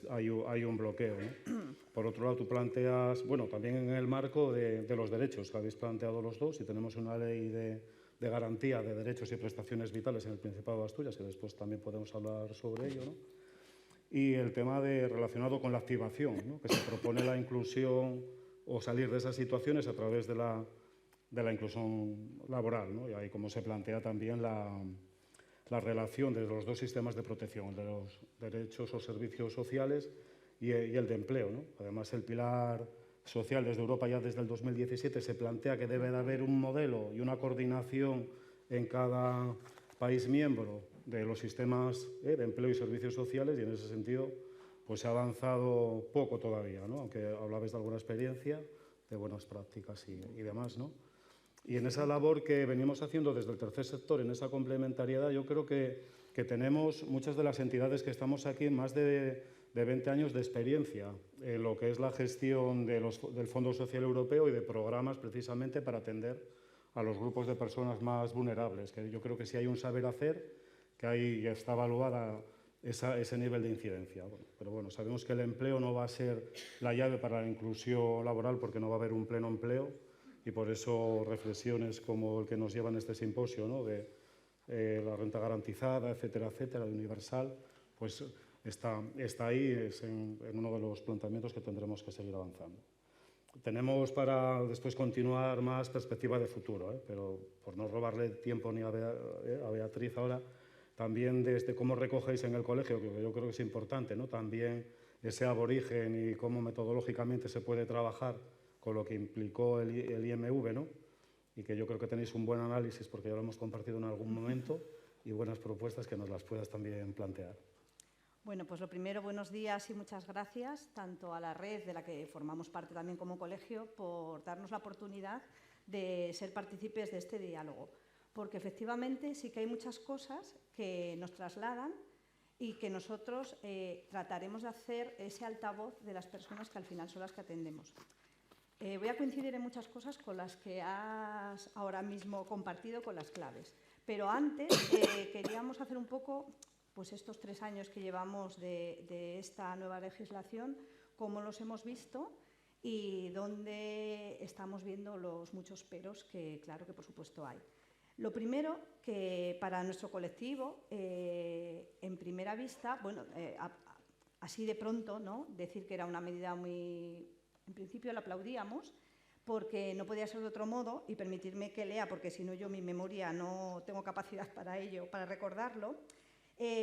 hay un bloqueo, ¿no? Por otro lado, tú planteas, bueno, también en el marco de los derechos que habéis planteado los dos, y tenemos una ley de garantía de derechos y prestaciones vitales en el Principado de Asturias, que después también podemos hablar sobre ello, ¿no? Y el tema relacionado con la activación, ¿no? Que se propone la inclusión o salir de esas situaciones a través de la inclusión laboral, ¿no? Y ahí como se plantea también la relación de los dos sistemas de protección, el de los derechos o servicios sociales y el de empleo, ¿no? Además, el pilar social desde Europa ya desde el 2017 se plantea que debe de haber un modelo y una coordinación en cada país miembro de los sistemas de empleo y servicios sociales, y en ese sentido pues se ha avanzado poco todavía, ¿no? Aunque hablabais de alguna experiencia, de buenas prácticas y demás, ¿no? Y en esa labor que venimos haciendo desde el tercer sector, en esa complementariedad, yo creo que tenemos muchas de las entidades que estamos aquí más de 20 años de experiencia en lo que es la gestión del Fondo Social Europeo y de programas precisamente para atender a los grupos de personas más vulnerables, que yo creo que sí hay un saber hacer, que ahí está evaluada ese nivel de incidencia. Bueno, pero bueno, sabemos que el empleo no va a ser la llave para la inclusión laboral porque no va a haber un pleno empleo, y por eso reflexiones como el que nos lleva en este simposio, ¿no? De la renta garantizada, etcétera, etcétera, universal, pues está ahí, es en uno de los planteamientos que tendremos que seguir avanzando. Tenemos para después continuar más perspectiva de futuro, pero por no robarle tiempo ni a Beatriz ahora, también desde cómo recogéis en el colegio, que yo creo que es importante, ¿no? También ese aborigen y cómo metodológicamente se puede trabajar con lo que implicó el IMV, ¿no? Y que yo creo que tenéis un buen análisis porque ya lo hemos compartido en algún momento, y buenas propuestas que nos las puedas también plantear.
Bueno, pues lo primero, buenos días y muchas gracias tanto a la red de la que formamos parte también como colegio por darnos la oportunidad de ser partícipes de este diálogo, porque efectivamente sí que hay muchas cosas que nos trasladan y que nosotros trataremos de hacer ese altavoz de las personas que al final son las que atendemos. Voy a coincidir en muchas cosas con las que has ahora mismo compartido, con las claves, pero antes queríamos hacer un poco pues estos 3 años que llevamos de esta nueva legislación, cómo los hemos visto y dónde estamos viendo los muchos peros que, claro, que por supuesto hay. Lo primero, que para nuestro colectivo, en primera vista, bueno, así de pronto, ¿no? Decir que era una medida muy... En principio la aplaudíamos, porque no podía ser de otro modo, y permitirme que lea, porque si no yo mi memoria no tengo capacidad para ello, para recordarlo.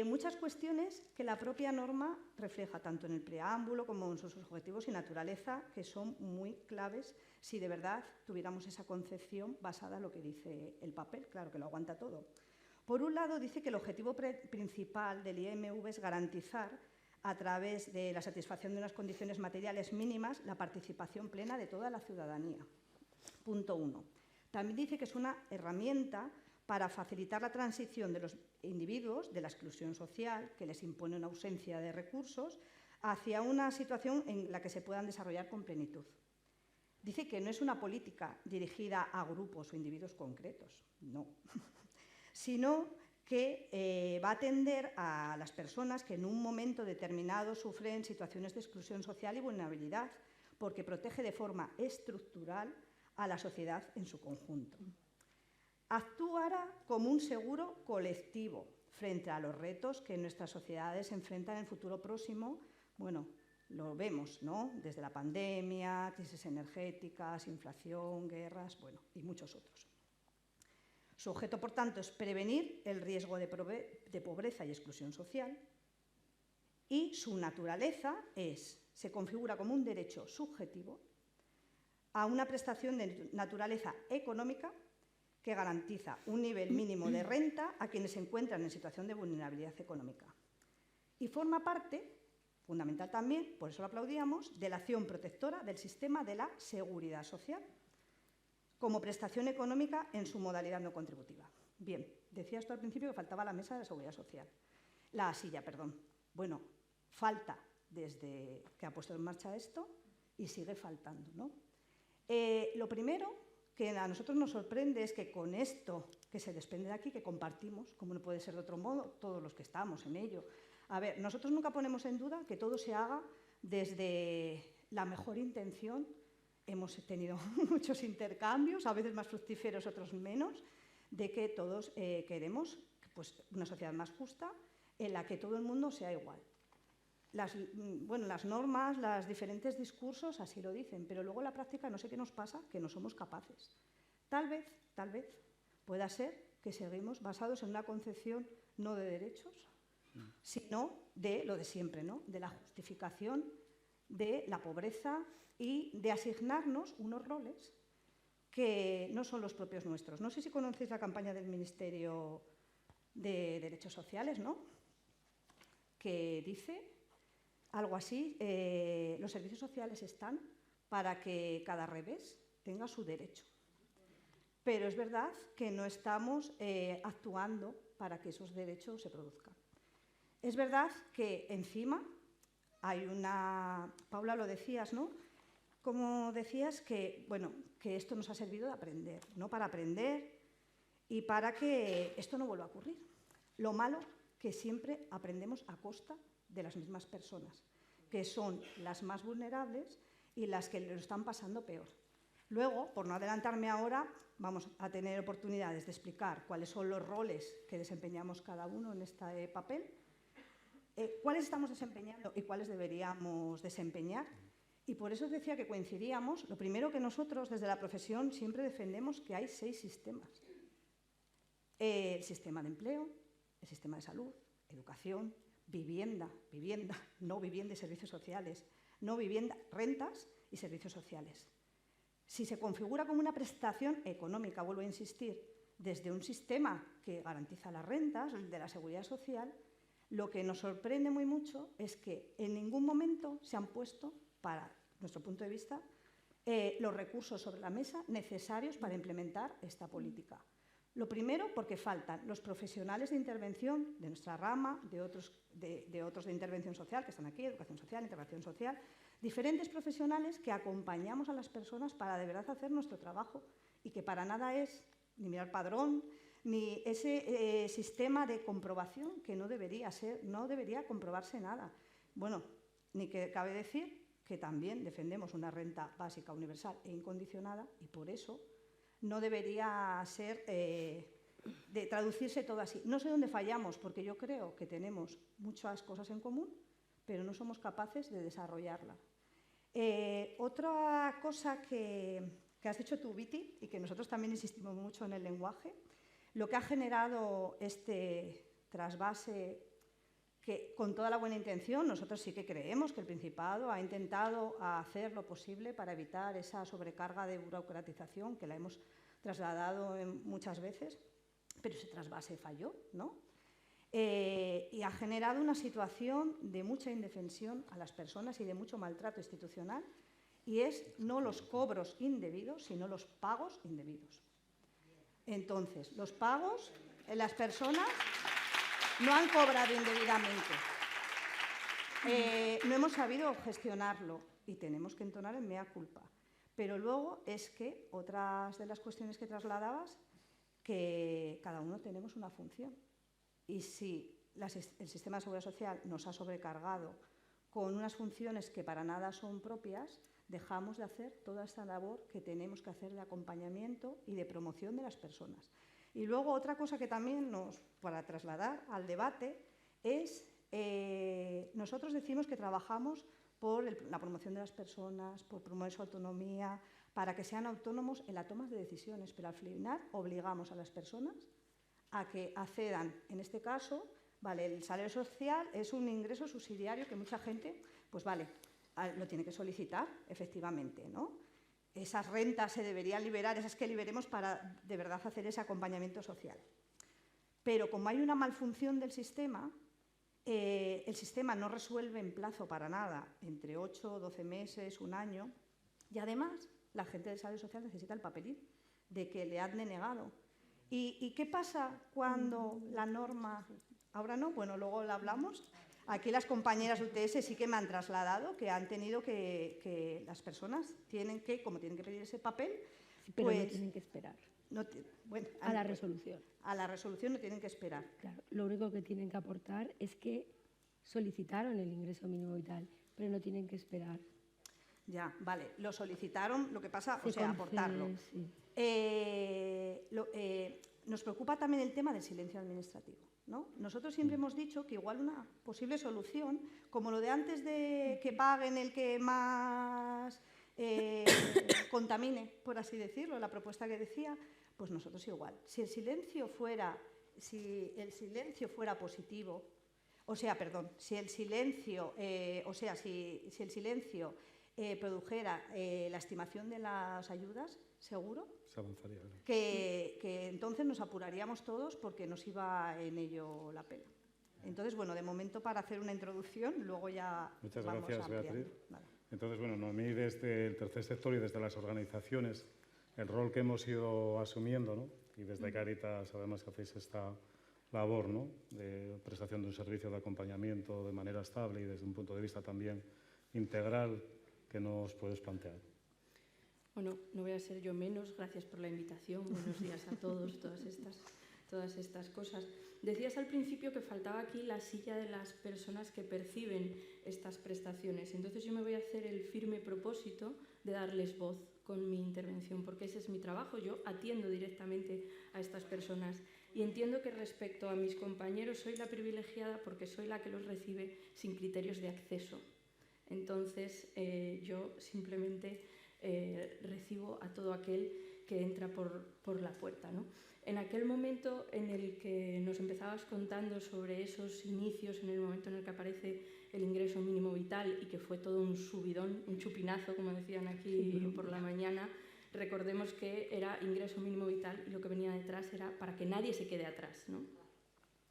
Muchas cuestiones que la propia norma refleja tanto en el preámbulo como en sus objetivos y naturaleza, que son muy claves si de verdad tuviéramos esa concepción basada en lo que dice el papel, claro que lo aguanta todo. Por un lado, dice que el objetivo principal del IMV es garantizar, a través de la satisfacción de unas condiciones materiales mínimas, la participación plena de toda la ciudadanía. Punto 1. También dice que es una herramienta para facilitar la transición de los individuos de la exclusión social, que les impone una ausencia de recursos, hacia una situación en la que se puedan desarrollar con plenitud. Dice que no es una política dirigida a grupos o individuos concretos, no, sino que va a atender a las personas que en un momento determinado sufren situaciones de exclusión social y vulnerabilidad, porque protege de forma estructural a la sociedad en su conjunto. Actuará como un seguro colectivo frente a los retos que nuestras sociedades se enfrentan en el futuro próximo. Bueno, lo vemos, ¿no? Desde la pandemia, crisis energéticas, inflación, guerras, bueno, y muchos otros. Su objeto, por tanto, es prevenir el riesgo de pobreza y exclusión social, y su naturaleza se configura como un derecho subjetivo a una prestación de naturaleza económica que garantiza un nivel mínimo de renta a quienes se encuentran en situación de vulnerabilidad económica. Y forma parte, fundamental también, por eso lo aplaudíamos, de la acción protectora del sistema de la seguridad social, como prestación económica en su modalidad no contributiva. Bien, decía esto al principio que faltaba la mesa de seguridad social. La silla, perdón. Bueno, falta desde que ha puesto en marcha esto y sigue faltando, ¿no? Lo primero que a nosotros nos sorprende es que con esto que se desprende de aquí, que compartimos, como no puede ser de otro modo, todos los que estamos en ello. A ver, nosotros nunca ponemos en duda que todo se haga desde la mejor intención. Hemos tenido muchos intercambios, a veces más fructíferos, otros menos, de que todos queremos pues, una sociedad más justa en la que todo el mundo sea igual. Las normas, los diferentes discursos así lo dicen, pero luego en la práctica no sé qué nos pasa, que no somos capaces. Tal vez, pueda ser que seguimos basados en una concepción no de derechos, sino de lo de siempre, ¿no? De la justificación de la pobreza y de asignarnos unos roles que no son los propios nuestros. No sé si conocéis la campaña del Ministerio de Derechos Sociales, ¿no? Que dice algo así, los servicios sociales están para que cada revés tenga su derecho. Pero es verdad que no estamos actuando para que esos derechos se produzcan. Es verdad que encima hay una... Paula, lo decías, ¿no? Como decías que, bueno, que esto nos ha servido de aprender, ¿no? Para aprender y para que esto no vuelva a ocurrir. Lo malo que siempre aprendemos a costa de las mismas personas, que son las más vulnerables y las que lo están pasando peor. Luego, por no adelantarme ahora, vamos a tener oportunidades de explicar cuáles son los roles que desempeñamos cada uno en este papel, cuáles estamos desempeñando y cuáles deberíamos desempeñar. Y por eso os decía que coincidíamos. Lo primero que nosotros desde la profesión siempre defendemos que hay 6 sistemas. El sistema de empleo, el sistema de salud, educación, vivienda, no vivienda y servicios sociales, no vivienda, rentas y servicios sociales. Si se configura como una prestación económica, vuelvo a insistir, desde un sistema que garantiza las rentas, el de la seguridad social, lo que nos sorprende muy mucho es que en ningún momento se han puesto, para nuestro punto de vista, los recursos sobre la mesa necesarios para implementar esta política. Lo primero, porque faltan los profesionales de intervención de nuestra rama, de otros de intervención social que están aquí, educación social, integración social, diferentes profesionales que acompañamos a las personas para de verdad hacer nuestro trabajo y que para nada es ni mirar padrón, ni ese sistema de comprobación que no debería comprobarse nada. Bueno, ni que cabe decir que también defendemos una renta básica universal e incondicionada y por eso no debería ser de traducirse todo así. No sé dónde fallamos, porque yo creo que tenemos muchas cosas en común, pero no somos capaces de desarrollarla. Otra cosa que has dicho tú, Viti, y que nosotros también insistimos mucho en el lenguaje, lo que ha generado este trasvase que con toda la buena intención, nosotros sí que creemos que el Principado ha intentado hacer lo posible para evitar esa sobrecarga de burocratización que la hemos trasladado muchas veces, pero ese trasvase falló, ¿no? Y ha generado una situación de mucha indefensión a las personas y de mucho maltrato institucional, y es no los cobros indebidos, sino los pagos indebidos. Entonces, los pagos, las personas no han cobrado indebidamente. No hemos sabido gestionarlo y tenemos que entonar en mea culpa. Pero luego es que otras de las cuestiones que trasladabas, que cada uno tenemos una función. Y si el sistema de seguridad social nos ha sobrecargado con unas funciones que para nada son propias, dejamos de hacer toda esta labor que tenemos que hacer de acompañamiento y de promoción de las personas. Y luego otra cosa que también para trasladar al debate es, nosotros decimos que trabajamos por la promoción de las personas, por promover su autonomía, para que sean autónomos en la toma de decisiones, pero al final obligamos a las personas a que accedan, en este caso, vale, el salario social es un ingreso subsidiario que mucha gente, pues vale, lo tiene que solicitar, efectivamente, ¿no? Esas rentas se deberían liberar, esas que liberemos para de verdad hacer ese acompañamiento social. Pero como hay una malfunción del sistema, el sistema no resuelve en plazo para nada, entre 8, 12 meses, un año, y además la gente del salario social necesita el papelín de que le han denegado. ¿Y qué pasa cuando la norma... Ahora no, bueno, luego la hablamos. Aquí las compañeras de UTS sí que me han trasladado que han tenido que las personas tienen que, como tienen que pedir ese papel,
Pero
pues,
no tienen que esperar
bueno,
a la resolución.
A la resolución no tienen que esperar.
Claro, lo único que tienen que aportar es que solicitaron el ingreso mínimo vital, pero no tienen que esperar.
Ya, vale, lo solicitaron, lo que pasa,
Se
o sea,
concede,
aportarlo.
sí.
Nos preocupa también el tema del silencio administrativo, ¿no? Nosotros siempre hemos dicho que igual una posible solución, como lo de antes de que paguen el que más contamine, por así decirlo, la propuesta que decía, pues nosotros igual. Si el silencio fuera positivo, si el silencio produjera la estimación de las ayudas, seguro
Se avanzaría.
que entonces nos apuraríamos todos porque nos iba en ello la pena. Entonces, bueno, de momento para hacer una introducción, luego ya
Muchas
vamos
gracias,
ampliando.
Beatriz.
Vale.
Entonces, bueno, a mí desde el tercer sector y desde las organizaciones, el rol que hemos ido asumiendo, ¿no? Y desde Cáritas, además, que hacéis esta labor, ¿no? De prestación de un servicio de acompañamiento de manera estable y desde un punto de vista también integral, que nos puedes plantear.
Bueno, no voy a ser yo menos, gracias por la invitación, buenos días a todos, todas estas cosas. Decías al principio que faltaba aquí la silla de las personas que perciben estas prestaciones, entonces yo me voy a hacer el firme propósito de darles voz con mi intervención, porque ese es mi trabajo, yo atiendo directamente a estas personas y entiendo que respecto a mis compañeros soy la privilegiada porque soy la que los recibe sin criterios de acceso. Entonces yo simplemente recibo a todo aquel que entra por la puerta, ¿no? En aquel momento en el que nos empezabas contando sobre esos inicios, en el momento en el que aparece el ingreso mínimo vital y que fue todo un subidón, un chupinazo, como decían aquí por la mañana, recordemos que era ingreso mínimo vital y lo que venía detrás era para que nadie se quede atrás, ¿no?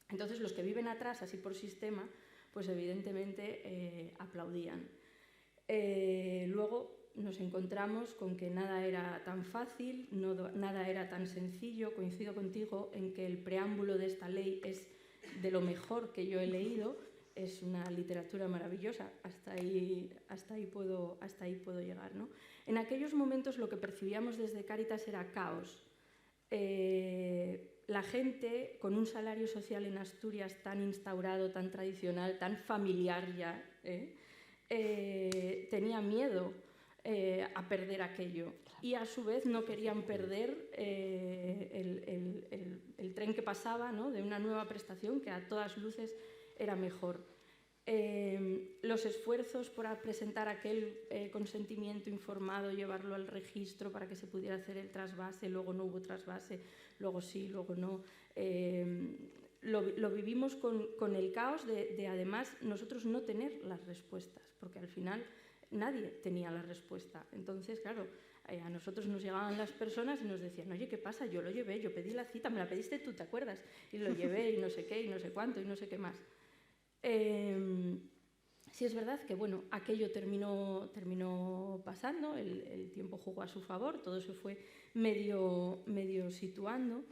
Entonces los que viven atrás, así por sistema, pues evidentemente aplaudían. Luego nos encontramos con que nada era tan fácil, nada era tan sencillo. Coincido contigo en que el preámbulo de esta ley es de lo mejor que yo he leído, es una literatura maravillosa, hasta ahí puedo llegar, ¿no? En aquellos momentos lo que percibíamos desde Cáritas era caos. La gente con un salario social en Asturias tan instaurado, tan tradicional, tan familiar ya, tenía miedo a perder aquello y a su vez no querían perder el tren que pasaba, ¿no? De una nueva prestación que a todas luces era mejor. Los esfuerzos por presentar aquel consentimiento informado, llevarlo al registro para que se pudiera hacer el trasvase, luego no hubo trasvase, luego sí, luego no. Lo vivimos con el caos de además nosotros no tener las respuestas, porque al final nadie tenía la respuesta. Entonces, claro, a nosotros nos llegaban las personas y nos decían, oye, ¿qué pasa? Yo lo llevé, yo pedí la cita, me la pediste tú, ¿te acuerdas? Y lo llevé y no sé qué, y no sé cuánto, y no sé qué más. Sí es verdad que, bueno, aquello terminó pasando, el tiempo jugó a su favor, todo se fue medio situando,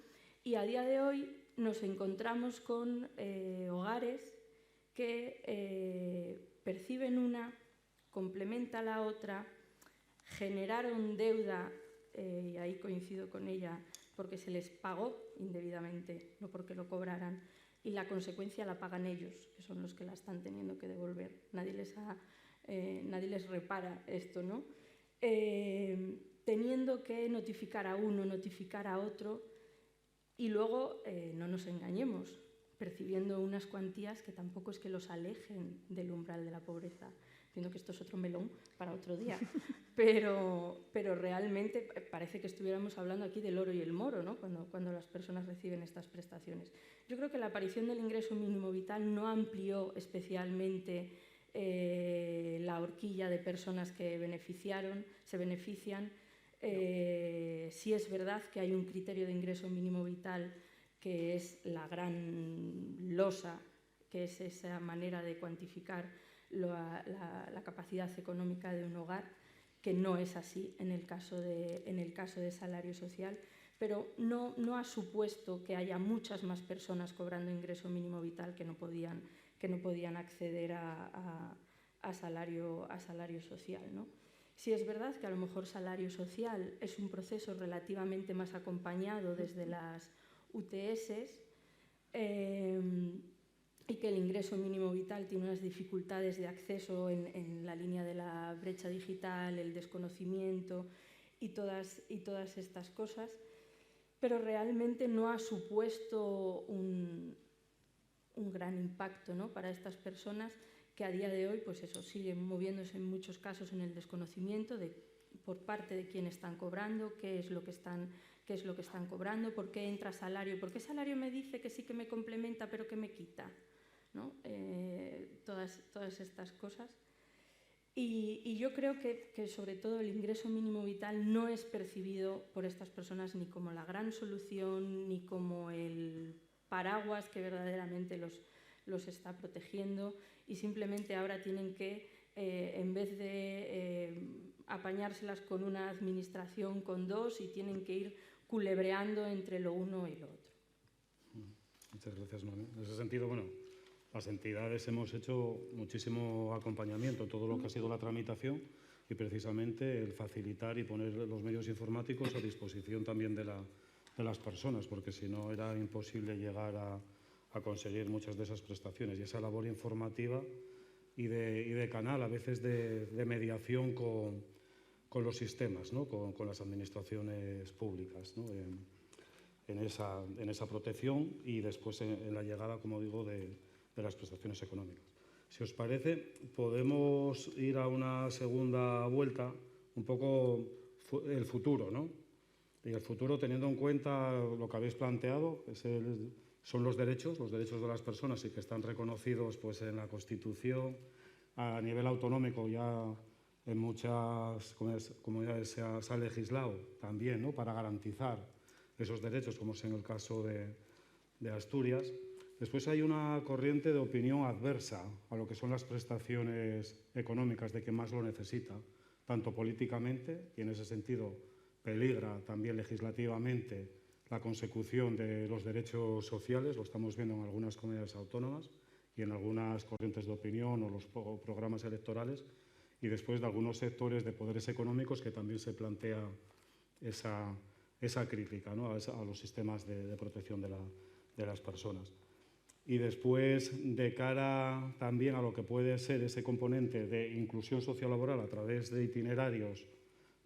y a día de hoy nos encontramos con hogares que perciben una, complementa la otra, generaron deuda, y ahí coincido con ella, porque se les pagó indebidamente, no porque lo cobraran, y la consecuencia la pagan ellos, que son los que la están teniendo que devolver. Nadie les repara esto, ¿no? Teniendo que notificar a uno, notificar a otro, y luego, no nos engañemos, percibiendo unas cuantías que tampoco es que los alejen del umbral de la pobreza. Entiendo que esto es otro melón para otro día, pero realmente parece que estuviéramos hablando aquí del oro y el moro, ¿no? Cuando las personas reciben estas prestaciones. Yo creo que la aparición del ingreso mínimo vital no amplió especialmente la horquilla de personas que se benefician. Sí es verdad que hay un criterio de ingreso mínimo vital que es la gran losa, que es esa manera de cuantificar la capacidad económica de un hogar, que no es así en el caso de salario social, pero no ha supuesto que haya muchas más personas cobrando ingreso mínimo vital que no podían acceder a salario social, ¿no? Sí es verdad que a lo mejor salario social es un proceso relativamente más acompañado desde las UTS y que el ingreso mínimo vital tiene unas dificultades de acceso en la línea de la brecha digital, el desconocimiento y todas estas cosas, pero realmente no ha supuesto un gran impacto, ¿no?, para estas personas que a día de hoy pues eso, siguen moviéndose en muchos casos en el desconocimiento por parte de quién están cobrando, qué es lo que están cobrando, por qué entra salario, por qué salario me dice que sí que me complementa pero que me quita, ¿no? Todas estas cosas. Y yo creo que sobre todo el ingreso mínimo vital no es percibido por estas personas ni como la gran solución ni como el paraguas que verdaderamente los está protegiendo, y simplemente ahora tienen que, en vez de apañárselas con una administración, con dos, y tienen que ir culebreando entre lo uno y lo otro.
Muchas gracias, Manu. En ese sentido, bueno, las entidades hemos hecho muchísimo acompañamiento en todo lo que ha sido la tramitación y precisamente el facilitar y poner los medios informáticos a disposición también de las personas, porque si no era imposible llegar a conseguir muchas de esas prestaciones, y esa labor informativa y de canal, a veces de mediación con los sistemas, ¿no?, con las administraciones públicas, ¿no?, en esa protección y después en la llegada, como digo, de las prestaciones económicas. Si os parece, podemos ir a una segunda vuelta, un poco el futuro, ¿no? Y el futuro, teniendo en cuenta lo que habéis planteado, son los derechos de las personas, y que están reconocidos pues, en la Constitución, a nivel autonómico ya en muchas comunidades se ha legislado también, ¿no?, para garantizar esos derechos, como es en el caso de Asturias. Después hay una corriente de opinión adversa a lo que son las prestaciones económicas de quien más lo necesita, tanto políticamente, y en ese sentido peligra también legislativamente la consecución de los derechos sociales, lo estamos viendo en algunas comunidades autónomas y en algunas corrientes de opinión o los programas electorales, y después de algunos sectores de poderes económicos que también se plantea esa crítica, ¿no?, a los sistemas de protección de las personas. Y después, de cara también a lo que puede ser ese componente de inclusión sociolaboral a través de itinerarios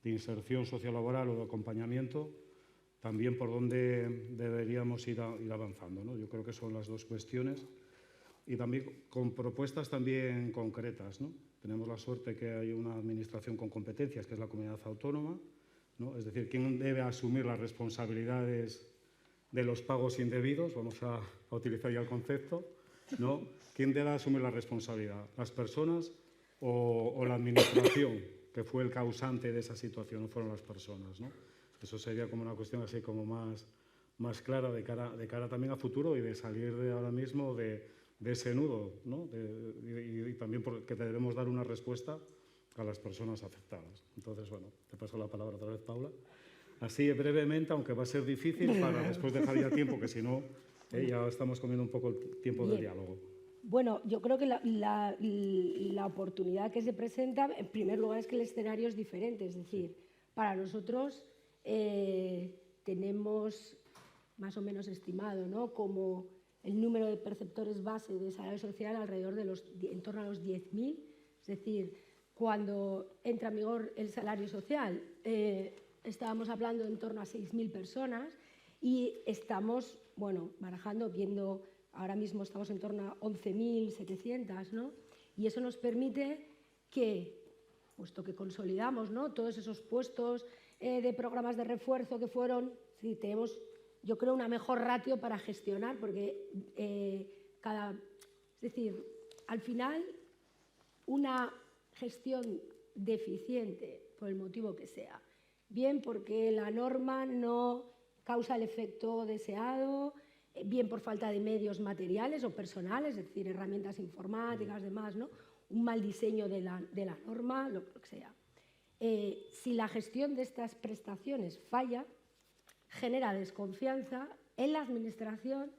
de inserción sociolaboral o de acompañamiento, también por dónde deberíamos ir avanzando, ¿no? Yo creo que son las dos cuestiones, y también con propuestas también concretas, ¿no? Tenemos la suerte que hay una administración con competencias, que es la comunidad autónoma, ¿no? Es decir, ¿quién debe asumir las responsabilidades de los pagos indebidos? Vamos a utilizar ya el concepto, ¿no? ¿Quién debe asumir la responsabilidad? ¿Las personas o la administración, que fue el causante de esa situación, no fueron las personas, ¿no? Eso sería como una cuestión así como más clara de cara también a futuro, y de salir de ahora mismo de ese nudo, ¿no? Y también porque debemos dar una respuesta a las personas afectadas. Entonces, bueno, te paso la palabra otra vez, Paula. Así brevemente, aunque va a ser difícil, para después dejar ya tiempo, que si no, ya estamos comiendo un poco el tiempo del diálogo.
Bueno, yo creo que la oportunidad que se presenta, en primer lugar, es que el escenario es diferente. Es decir, para nosotros tenemos más o menos estimado, ¿no?, como el número de perceptores base de salario social alrededor de en torno a los 10.000. Es decir, cuando entra en vigor el salario social, estábamos hablando en torno a 6.000 personas, y estamos, bueno, barajando, viendo, ahora mismo estamos en torno a 11.700, ¿no? Y eso nos permite que, puesto que consolidamos, ¿no?, todos esos puestos de programas de refuerzo que fueron, sí, tenemos, yo creo, una mejor ratio para gestionar, porque es decir, al final, una gestión deficiente, por el motivo que sea, bien porque la norma no causa el efecto deseado, bien por falta de medios materiales o personales, es decir, herramientas informáticas, demás, ¿no?, un mal diseño de la norma, lo que sea. Si la gestión de estas prestaciones falla, genera desconfianza en la administración,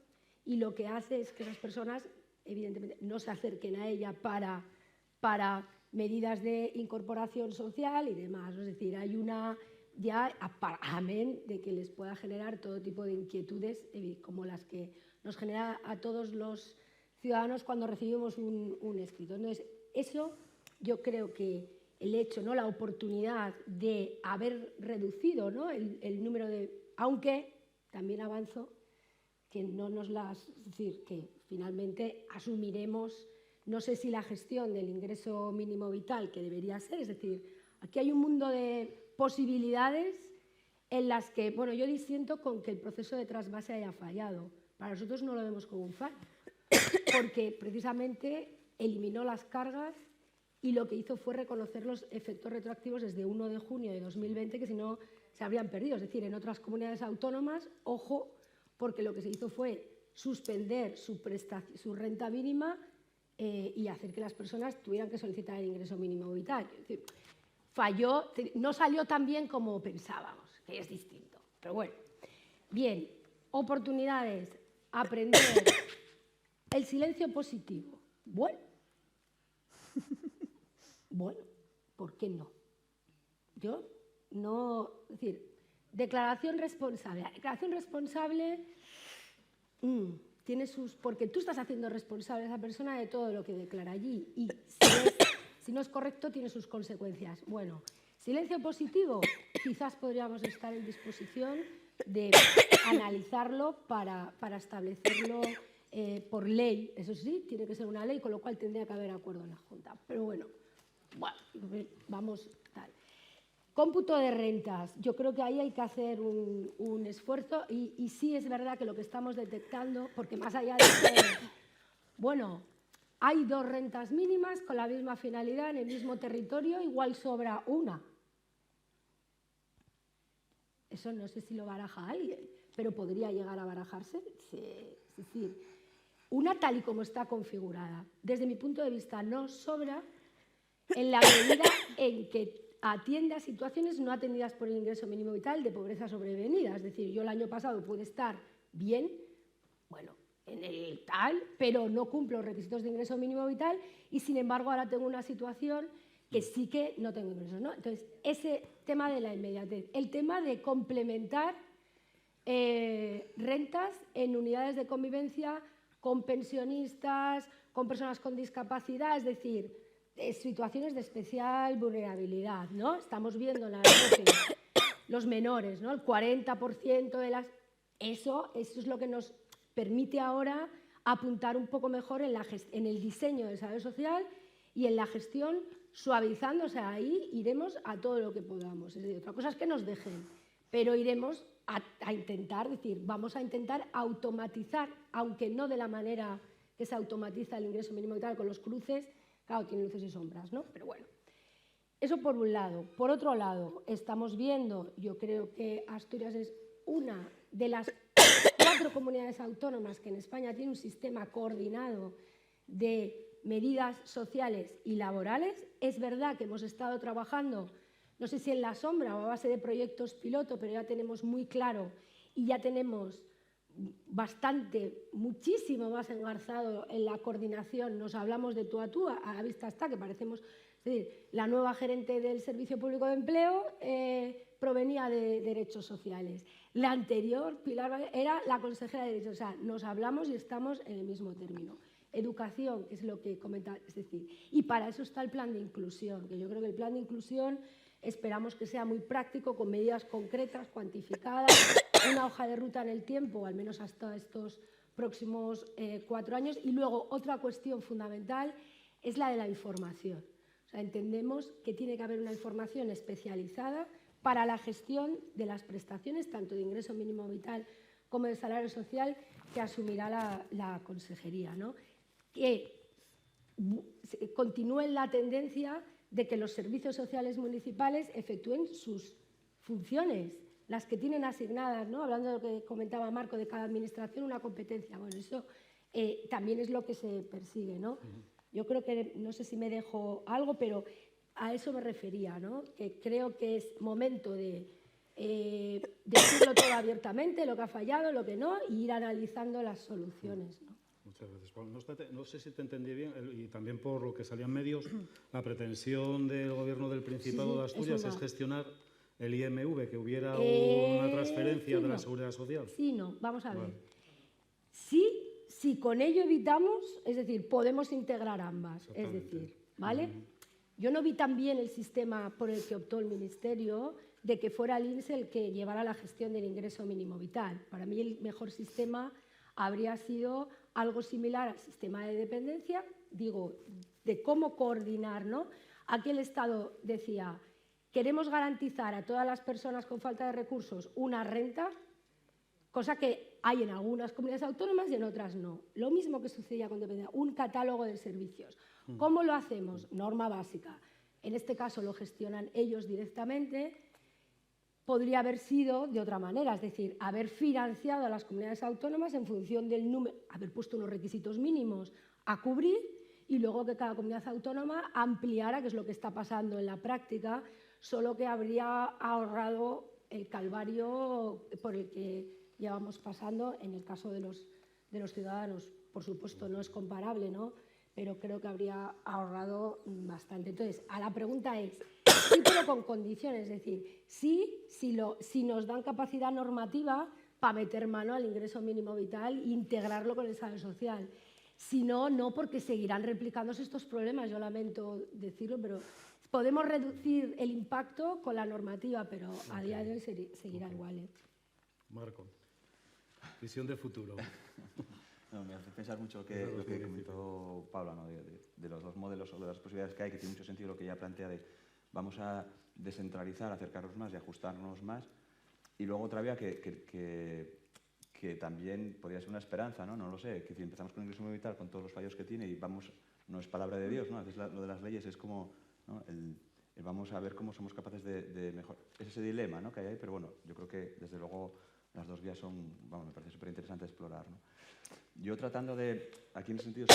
y lo que hace es que las personas, evidentemente, no se acerquen a ella para medidas de incorporación social y demás. Es decir, hay una ya, amén de que les pueda generar todo tipo de inquietudes, como las que nos genera a todos los ciudadanos cuando recibimos un escrito. Entonces, eso yo creo que el hecho, ¿no?, la oportunidad de haber reducido, ¿no?, el número de... Aunque también avanzo que no nos las... Es decir, que finalmente asumiremos, no sé si la gestión del ingreso mínimo vital, que debería ser, es decir, aquí hay un mundo de posibilidades en las que, bueno, yo disiento con que el proceso de trasvase haya fallado. Para nosotros no lo vemos como un fallo, porque precisamente eliminó las cargas y lo que hizo fue reconocer los efectos retroactivos desde 1 de junio de 2020, que si no se habrían perdido. Es decir, en otras comunidades autónomas, ojo, porque lo que se hizo fue suspender su renta mínima y hacer que las personas tuvieran que solicitar el ingreso mínimo vital. Es decir, falló, no salió tan bien como pensábamos, que es distinto. Pero bueno, bien, oportunidades, aprender, el silencio positivo. Bueno, ¿por qué no? Yo no, es decir, declaración responsable. La declaración responsable tiene sus... Porque tú estás haciendo responsable a esa persona de todo lo que declara allí y si no es correcto tiene sus consecuencias. Bueno, silencio positivo, quizás podríamos estar en disposición de analizarlo para establecerlo por ley. Eso sí, tiene que ser una ley, con lo cual tendría que haber acuerdo en la Junta. Pero bueno, vamos tal. Cómputo de rentas. Yo creo que ahí hay que hacer un esfuerzo y sí es verdad que lo que estamos detectando, porque más allá de que, bueno, hay 2 rentas mínimas con la misma finalidad en el mismo territorio, igual sobra una. Eso no sé si lo baraja alguien, pero podría llegar a barajarse. Es decir, una tal y como está configurada, desde mi punto de vista, no sobra en la medida en que atiende a situaciones no atendidas por el ingreso mínimo vital de pobreza sobrevenida. Es decir, yo el año pasado pude estar bien, bueno, en el tal, pero no cumplo los requisitos de ingreso mínimo vital y, sin embargo, ahora tengo una situación que sí que no tengo ingresos, ¿no? Entonces, ese tema de la inmediatez, el tema de complementar rentas en unidades de convivencia con pensionistas, con personas con discapacidad, es decir, situaciones de especial vulnerabilidad, ¿no? Estamos viendo en la los menores, ¿no? El 40% de las... Eso es lo que nos permite ahora apuntar un poco mejor en el diseño del saber social y en la gestión, suavizándose ahí, iremos a todo lo que podamos. Es decir, otra cosa es que nos dejen, pero iremos a intentar, es decir, vamos a intentar automatizar, aunque no de la manera que se automatiza el ingreso mínimo vital con los cruces. Claro, tiene luces y sombras, ¿no? Pero bueno, eso por un lado. Por otro lado, estamos viendo, yo creo que Asturias es una de las 4 comunidades autónomas que en España tiene un sistema coordinado de medidas sociales y laborales. Es verdad que hemos estado trabajando, no sé si en la sombra o a base de proyectos piloto, pero ya tenemos muy claro y ya tenemos muchísimo más engarzado en la coordinación. Nos hablamos de tú a tú, a la vista está, que parecemos... Es decir, la nueva gerente del Servicio Público de Empleo provenía de Derechos Sociales. La anterior, Pilar, era la consejera de Derechos. O sea, nos hablamos y estamos en el mismo término. Educación, que es lo que comentaba, es decir, y para eso está el plan de inclusión, que yo creo que el plan de inclusión esperamos que sea muy práctico, con medidas concretas, cuantificadas, una hoja de ruta en el tiempo, al menos hasta estos próximos 4 años. Y luego, otra cuestión fundamental es la de la información. O sea, entendemos que tiene que haber una información especializada para la gestión de las prestaciones, tanto de ingreso mínimo vital como de salario social, que asumirá la consejería, ¿no? Que continúe la tendencia de que los servicios sociales municipales efectúen sus funciones, las que tienen asignadas, ¿no? Hablando de lo que comentaba Marco, de cada administración una competencia. Bueno, eso también es lo que se persigue, ¿no? Yo creo que, no sé si me dejo algo, pero a eso me refería, ¿no? Que creo que es momento de decirlo todo abiertamente, lo que ha fallado, lo que no, y ir analizando las soluciones, ¿no?
Muchas gracias, Pablo. No sé si te entendí bien, y también por lo que salían medios, la pretensión del Gobierno del Principado de Asturias es gestionar el IMV, que hubiera una transferencia de la Seguridad Social.
Sí, no, vamos a ver. Sí, si con ello evitamos, es decir, podemos integrar ambas, es decir, ¿vale? Yo no vi tan bien el sistema por el que optó el Ministerio de que fuera el INSS el que llevara la gestión del ingreso mínimo vital. Para mí el mejor sistema habría sido algo similar al sistema de dependencia, digo, de cómo coordinar, ¿no? Aquí el Estado decía, queremos garantizar a todas las personas con falta de recursos una renta, cosa que hay en algunas comunidades autónomas y en otras no. Lo mismo que sucedía con dependencia, un catálogo de servicios. ¿Cómo lo hacemos? Norma básica. En este caso lo gestionan ellos directamente. Podría haber sido de otra manera, es decir, haber financiado a las comunidades autónomas en función del número, haber puesto unos requisitos mínimos a cubrir y luego que cada comunidad autónoma ampliara, que es lo que está pasando en la práctica, solo que habría ahorrado el calvario por el que llevamos pasando en el caso de los ciudadanos. Por supuesto, no es comparable, ¿no? Pero creo que habría ahorrado bastante. Entonces, a la pregunta es, sí, pero con condiciones, es decir, sí, si nos dan capacidad normativa para meter mano al ingreso mínimo vital e integrarlo con el salario social. Si no, no, porque seguirán replicándose estos problemas. Yo lamento decirlo, pero podemos reducir el impacto con la normativa, pero a día de hoy seguirá igual.
Marco, visión de futuro.
No, me hace pensar mucho lo que comentó Paula, ¿no? de los dos modelos o de las posibilidades que hay, que tiene mucho sentido lo que ella plantea de vamos a descentralizar, acercarnos más y ajustarnos más. Y luego otra vía que también podría ser una esperanza, ¿no? No lo sé, que si empezamos con el ingreso mínimo vital con todos los fallos que tiene y vamos, no es palabra de Dios, ¿no? A veces lo de las leyes es como, ¿no? Vamos a ver cómo somos capaces de mejorar. Es ese dilema, ¿no? Que hay ahí, pero bueno, yo creo que desde luego las dos vías son, me parece súper interesante explorar, ¿no? Yo tratando de, aquí en ese sentido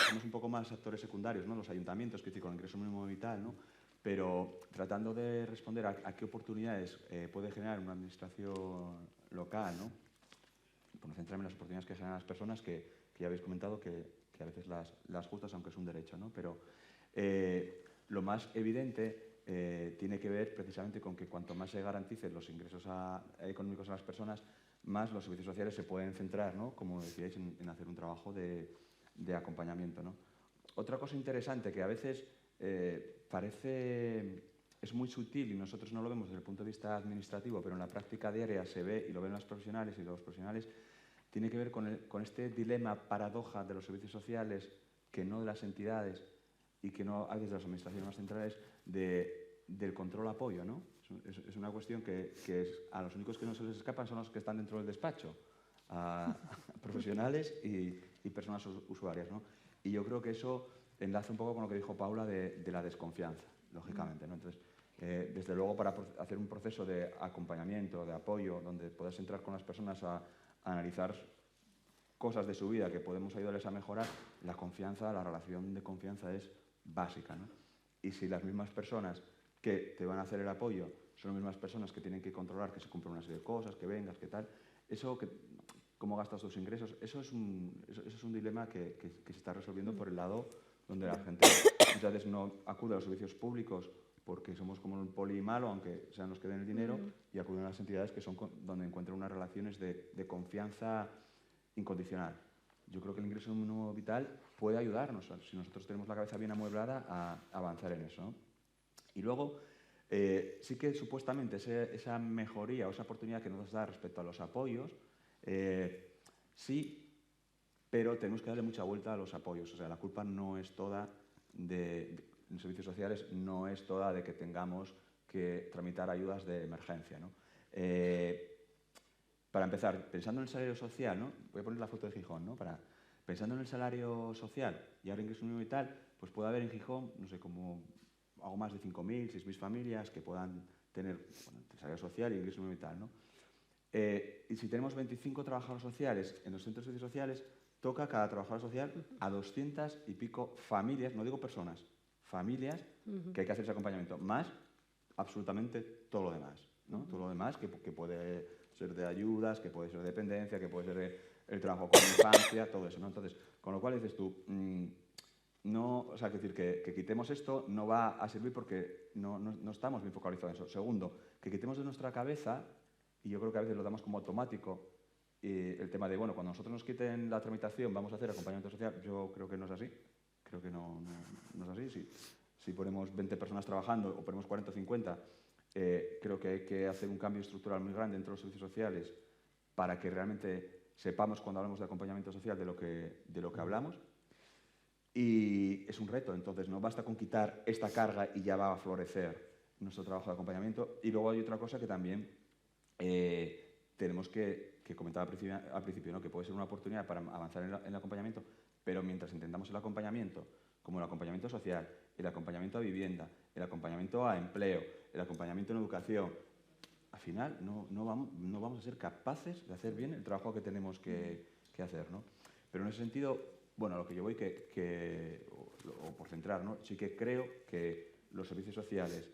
somos un poco más actores secundarios, ¿no? Los ayuntamientos, que decir, con el ingreso mínimo vital, ¿no? Pero tratando de responder a qué oportunidades puede generar una administración local, ¿no? Por centrarme en las oportunidades que generan las personas, que ya habéis comentado que a veces las justas, aunque es un derecho, ¿no? Pero lo más evidente tiene que ver precisamente con que cuanto más se garanticen los ingresos económicos a las personas, más los servicios sociales se pueden centrar, ¿no? Como decíais, en hacer un trabajo de acompañamiento, ¿no? Otra cosa interesante que a veces es muy sutil y nosotros no lo vemos desde el punto de vista administrativo, pero en la práctica diaria se ve y lo ven los profesionales y los profesionales, tiene que ver con este dilema, paradoja de los servicios sociales, que no de las entidades y que no hay desde las administraciones más centrales, del control-apoyo, ¿no? Es una cuestión que a los únicos que no se les escapan son los que están dentro del despacho, a profesionales y personas usuarias, ¿no? Y yo creo que eso enlaza un poco con lo que dijo Paula de la desconfianza, lógicamente, ¿no? Entonces, desde luego, para hacer un proceso de acompañamiento, de apoyo, donde puedas entrar con las personas a analizar cosas de su vida que podemos ayudarles a mejorar, la confianza, la relación de confianza es básica, ¿no? Y si las mismas personas que te van a hacer el apoyo son las mismas personas que tienen que controlar que se cumplan una serie de cosas, que vengas, que tal, eso, cómo gastas tus ingresos, eso es un dilema que se está resolviendo por el lado donde la gente muchas veces no acude a los servicios públicos porque somos como un poli malo, aunque sean los que den el dinero, y acuden a las entidades que son donde encuentran unas relaciones de confianza incondicional. Yo creo que el ingreso mínimo vital puede ayudarnos, si nosotros tenemos la cabeza bien amueblada, a avanzar en eso, ¿no? Y luego, sí que supuestamente esa mejoría o esa oportunidad que nos da respecto a los apoyos, sí, pero tenemos que darle mucha vuelta a los apoyos. O sea, la culpa no es toda en servicios sociales, no es toda de que tengamos que tramitar ayudas de emergencia, ¿no? Para empezar, pensando en el salario social, ¿no? Voy a poner la foto de Gijón, ¿no? Pensando en el salario social y ahora ingreso mínimo vital, pues puede haber en Gijón, no sé, como algo más de 5.000, 6.000 familias que puedan tener el salario social y ingreso mínimo vital, ¿no? Y si tenemos 25 trabajadores sociales en los centros de servicios sociales, toca a cada trabajador social a 200 y pico familias, no digo personas, familias que hay que hacer ese acompañamiento, más absolutamente todo lo demás, ¿no? Todo lo demás que puede ser de ayudas, que puede ser de dependencia, que puede ser el trabajo con infancia, todo eso, ¿no? Entonces, con lo cual dices tú, no, o sea, que decir que quitemos esto no va a servir porque no estamos bien focalizados en eso. Segundo, que quitemos de nuestra cabeza, y yo creo que a veces lo damos como automático, el tema de, bueno, cuando nosotros nos quiten la tramitación vamos a hacer acompañamiento social, yo creo que no es así. Creo que no es así. Si ponemos 20 personas trabajando o ponemos 40 o 50, creo que hay que hacer un cambio estructural muy grande dentro de los servicios sociales para que realmente sepamos cuando hablamos de acompañamiento social de lo que hablamos. Y es un reto, entonces no basta con quitar esta carga y ya va a florecer nuestro trabajo de acompañamiento. Y luego hay otra cosa que también tenemos que comentaba al principio, ¿no? Que puede ser una oportunidad para avanzar en el acompañamiento, pero mientras intentamos el acompañamiento, como el acompañamiento social, el acompañamiento a vivienda, el acompañamiento a empleo, el acompañamiento en educación, al final no vamos a ser capaces de hacer bien el trabajo que tenemos que hacer, ¿no? Pero en ese sentido, bueno, a lo que yo voy, o por centrar, ¿no? Sí que creo que los servicios sociales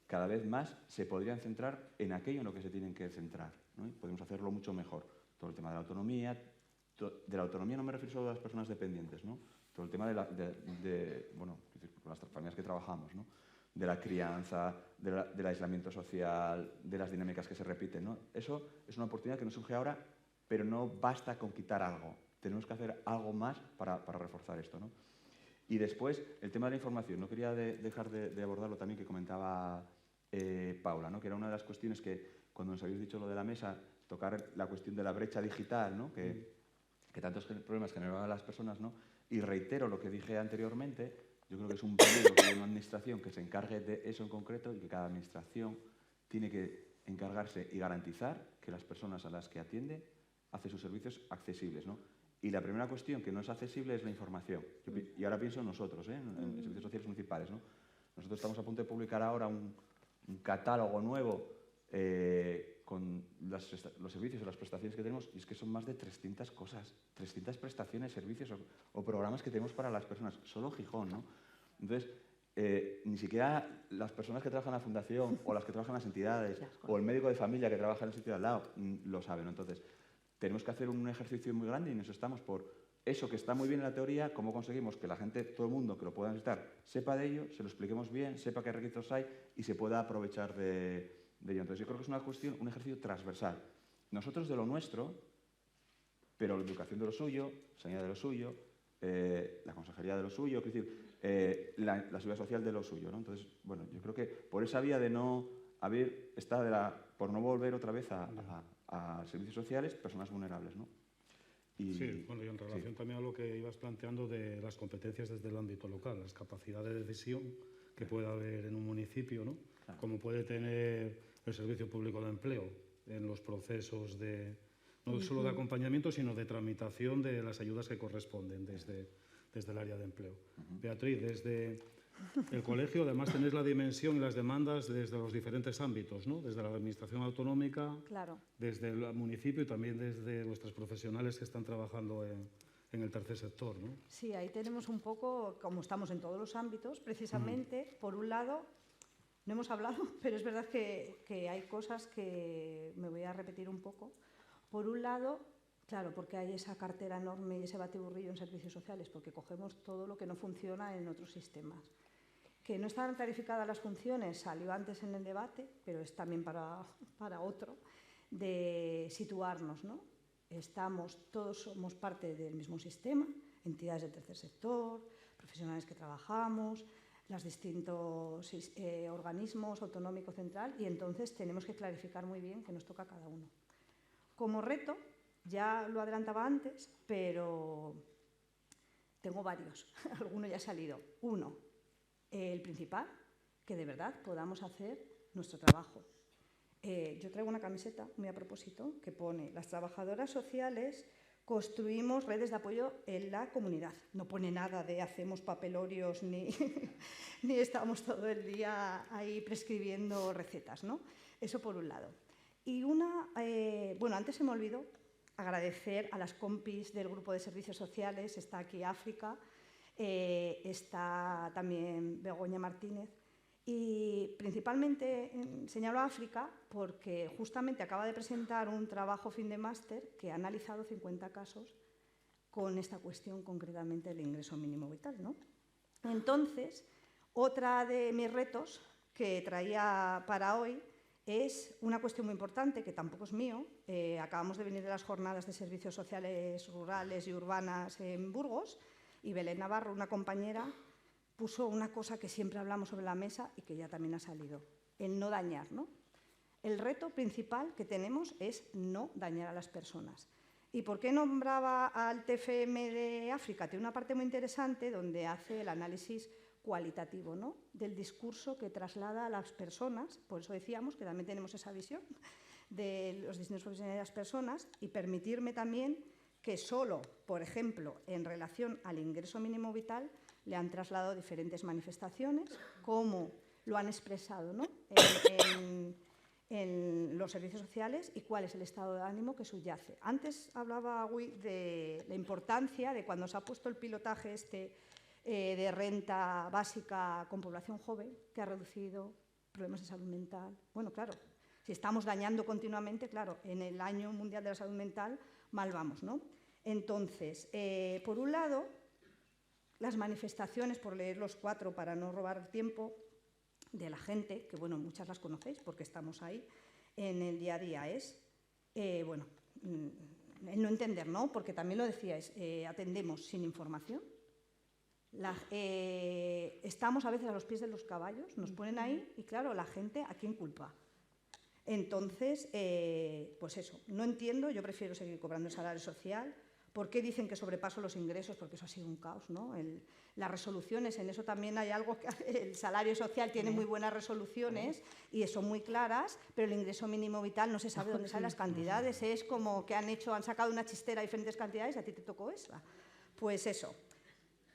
cada vez más se podrían centrar en aquello en lo que se tienen que centrar, ¿no? Y podemos hacerlo mucho mejor. Todo el tema de la autonomía no me refiero solo a las personas dependientes, ¿no? Todo el tema bueno, las familias que trabajamos, ¿no? De la crianza, del aislamiento social, de las dinámicas que se repiten, ¿no? Eso es una oportunidad que nos surge ahora, pero no basta con quitar algo. Tenemos que hacer algo más para reforzar esto, ¿no? Y después, el tema de la información. No quería dejar de abordarlo también, que comentaba Paula, ¿no? Que era una de las cuestiones que, cuando nos habéis dicho lo de la mesa, tocar la cuestión de la brecha digital, ¿no? Que tantos problemas generaban a las personas, ¿no? Y reitero lo que dije anteriormente, yo creo que es un peligro que haya una administración que se encargue de eso en concreto y que cada administración tiene que encargarse y garantizar que las personas a las que atiende hace sus servicios accesibles, ¿no? Y la primera cuestión que no es accesible es la información. Y ahora pienso en nosotros, en servicios sociales municipales, ¿no? Nosotros estamos a punto de publicar ahora un catálogo nuevo con los servicios o las prestaciones que tenemos, y es que son más de 300 cosas, 300 prestaciones, servicios o programas que tenemos para las personas, solo Gijón, ¿no? Entonces, ni siquiera las personas que trabajan en la fundación o las que trabajan en las entidades o el médico de familia que trabaja en el sitio de al lado lo saben, ¿no? Entonces, tenemos que hacer un ejercicio muy grande y nos estamos por eso que está muy bien en la teoría, cómo conseguimos que la gente, todo el mundo que lo pueda necesitar, sepa de ello, se lo expliquemos bien, sepa qué requisitos hay y se pueda aprovechar de ello. Entonces, yo creo que es una cuestión, un ejercicio transversal. Nosotros de lo nuestro, pero la educación de lo suyo, sanidad de lo suyo, la consejería de lo suyo, es decir, la seguridad social de lo suyo, ¿no? Entonces, bueno, yo creo que por esa vía de no haber, por no volver otra vez a servicios sociales, personas vulnerables, ¿no?
Sí, bueno, y en relación también a lo que ibas planteando de las competencias desde el ámbito local, las capacidades de decisión que puede haber en un municipio, ¿no? Claro. Como puede tener el Servicio Público de Empleo en los procesos no solo de acompañamiento, sino de tramitación de las ayudas que corresponden desde el área de empleo. Beatriz, desde el colegio además tenéis la dimensión y las demandas desde los diferentes ámbitos, ¿no? Desde la administración autonómica, claro, desde el municipio y también desde vuestros profesionales que están trabajando en el tercer sector, ¿no?
Sí, ahí tenemos un poco, como estamos en todos los ámbitos, precisamente, por un lado, no hemos hablado, pero es verdad que hay cosas que me voy a repetir un poco. Por un lado, claro, porque hay esa cartera enorme y ese batiburrillo en servicios sociales, porque cogemos todo lo que no funciona en otros sistemas. Que no están clarificadas las funciones, salió antes en el debate, pero es también para otro, de situarnos, ¿no? Todos somos parte del mismo sistema, entidades del tercer sector, profesionales que trabajamos, los distintos organismos autonómico central, y entonces tenemos que clarificar muy bien qué nos toca a cada uno. Como reto, ya lo adelantaba antes, pero tengo varios, alguno ya ha salido. Uno, el principal, que de verdad podamos hacer nuestro trabajo. Yo traigo una camiseta, muy a propósito, que pone: las trabajadoras sociales construimos redes de apoyo en la comunidad. No pone nada de hacemos papelorios ni estamos todo el día ahí prescribiendo recetas, ¿no? Eso por un lado. Y bueno, antes se me olvidó agradecer a las compis del grupo de servicios sociales, está aquí África, está también Begoña Martínez, Y principalmente señalo a África porque justamente acaba de presentar un trabajo fin de máster que ha analizado 50 casos con esta cuestión concretamente del ingreso mínimo vital, ¿no? Entonces, otra de mis retos que traía para hoy es una cuestión muy importante, que tampoco es mío. Acabamos de venir de las jornadas de servicios sociales rurales y urbanas en Burgos, y Belén Navarro, una compañera, puso una cosa que siempre hablamos sobre la mesa y que ya también ha salido, el no dañar, ¿no? El reto principal que tenemos es no dañar a las personas. ¿Y por qué nombraba al TFM de África? Tiene una parte muy interesante donde hace el análisis cualitativo, ¿no?, del discurso que traslada a las personas. Por eso decíamos que también tenemos esa visión de los distintos profesionales de las personas, y permitirme también que solo, por ejemplo, en relación al ingreso mínimo vital, le han trasladado diferentes manifestaciones, cómo lo han expresado, ¿no?, en los servicios sociales, y cuál es el estado de ánimo que subyace. Antes hablaba de la importancia de cuando se ha puesto el pilotaje de renta básica con población joven, que ha reducido problemas de salud mental. Bueno, claro, si estamos dañando continuamente, claro, en el Año Mundial de la Salud Mental mal vamos, ¿no? Entonces, por un lado, las manifestaciones, por leer los 4 para no robar tiempo, de la gente, que bueno, muchas las conocéis porque estamos ahí en el día a día, es, bueno, el no entender, ¿no? Porque también lo decíais, atendemos sin información. Estamos a veces a los pies de los caballos, nos ponen ahí y claro, la gente, ¿a quién culpa? Entonces, pues eso, no entiendo, yo prefiero seguir cobrando el salario social. ¿Por qué dicen que sobrepaso los ingresos? Porque eso ha sido un caos, ¿no? Las resoluciones, en eso también hay algo que el salario social tiene muy buenas resoluciones y son muy claras, pero el ingreso mínimo vital no se sabe dónde salen las cantidades. Es como que han sacado una chistera diferentes cantidades y a ti te tocó esa. Pues eso.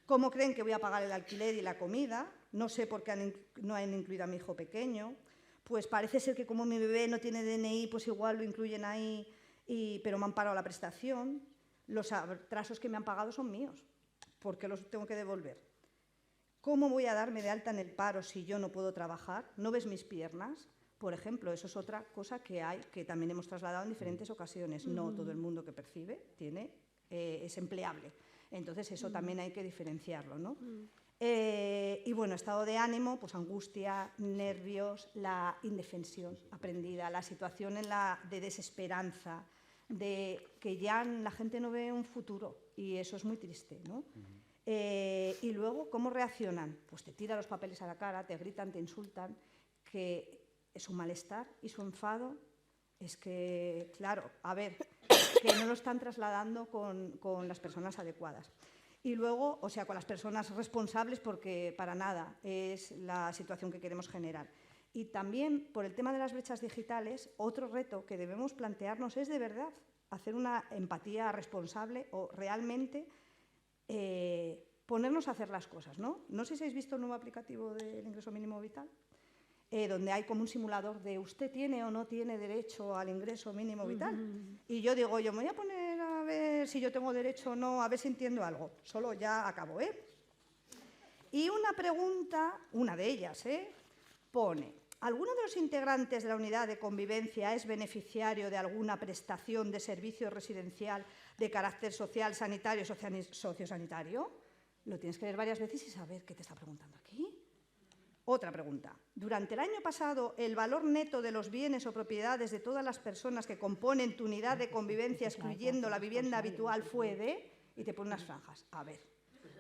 ¿Cómo creen que voy a pagar el alquiler y la comida? No sé por qué no han incluido a mi hijo pequeño. Pues parece ser que como mi bebé no tiene DNI, pues igual lo incluyen ahí, pero me han parado la prestación. Los atrasos que me han pagado son míos. ¿Por qué los tengo que devolver? ¿Cómo voy a darme de alta en el paro si yo no puedo trabajar? ¿No ves mis piernas? Por ejemplo, eso es otra cosa que también hemos trasladado en diferentes ocasiones. No todo el mundo que percibe es empleable. Entonces, eso también hay que diferenciarlo, ¿no? Y bueno, estado de ánimo, pues angustia, nervios, la indefensión aprendida, la situación de desesperanza, de que ya la gente no ve un futuro, y eso es muy triste, ¿no? Y luego, ¿cómo reaccionan? Pues te tiran los papeles a la cara, te gritan, te insultan, que es un malestar y su enfado es que, claro, a ver, que no lo están trasladando con las personas adecuadas. Y luego, o sea, con las personas responsables, porque para nada es la situación que queremos generar. Y también, por el tema de las brechas digitales, otro reto que debemos plantearnos es, de verdad, hacer una empatía responsable o realmente ponernos a hacer las cosas, ¿no? No sé si habéis visto el nuevo aplicativo del ingreso mínimo vital, donde hay como un simulador de usted tiene o no tiene derecho al ingreso mínimo vital. Y yo digo, yo me voy a poner a ver si yo tengo derecho o no, a ver si entiendo algo. Solo ya acabo, ¿eh? Y una pregunta, una de ellas, pone: ¿alguno de los integrantes de la unidad de convivencia es beneficiario de alguna prestación de servicio residencial de carácter social, sanitario, sociosanitario? Lo tienes que leer varias veces y saber qué te está preguntando aquí. Otra pregunta. Durante el año pasado, ¿el valor neto de los bienes o propiedades de todas las personas que componen tu unidad de convivencia, excluyendo la vivienda habitual, fue de...? Y te pone unas franjas. A ver,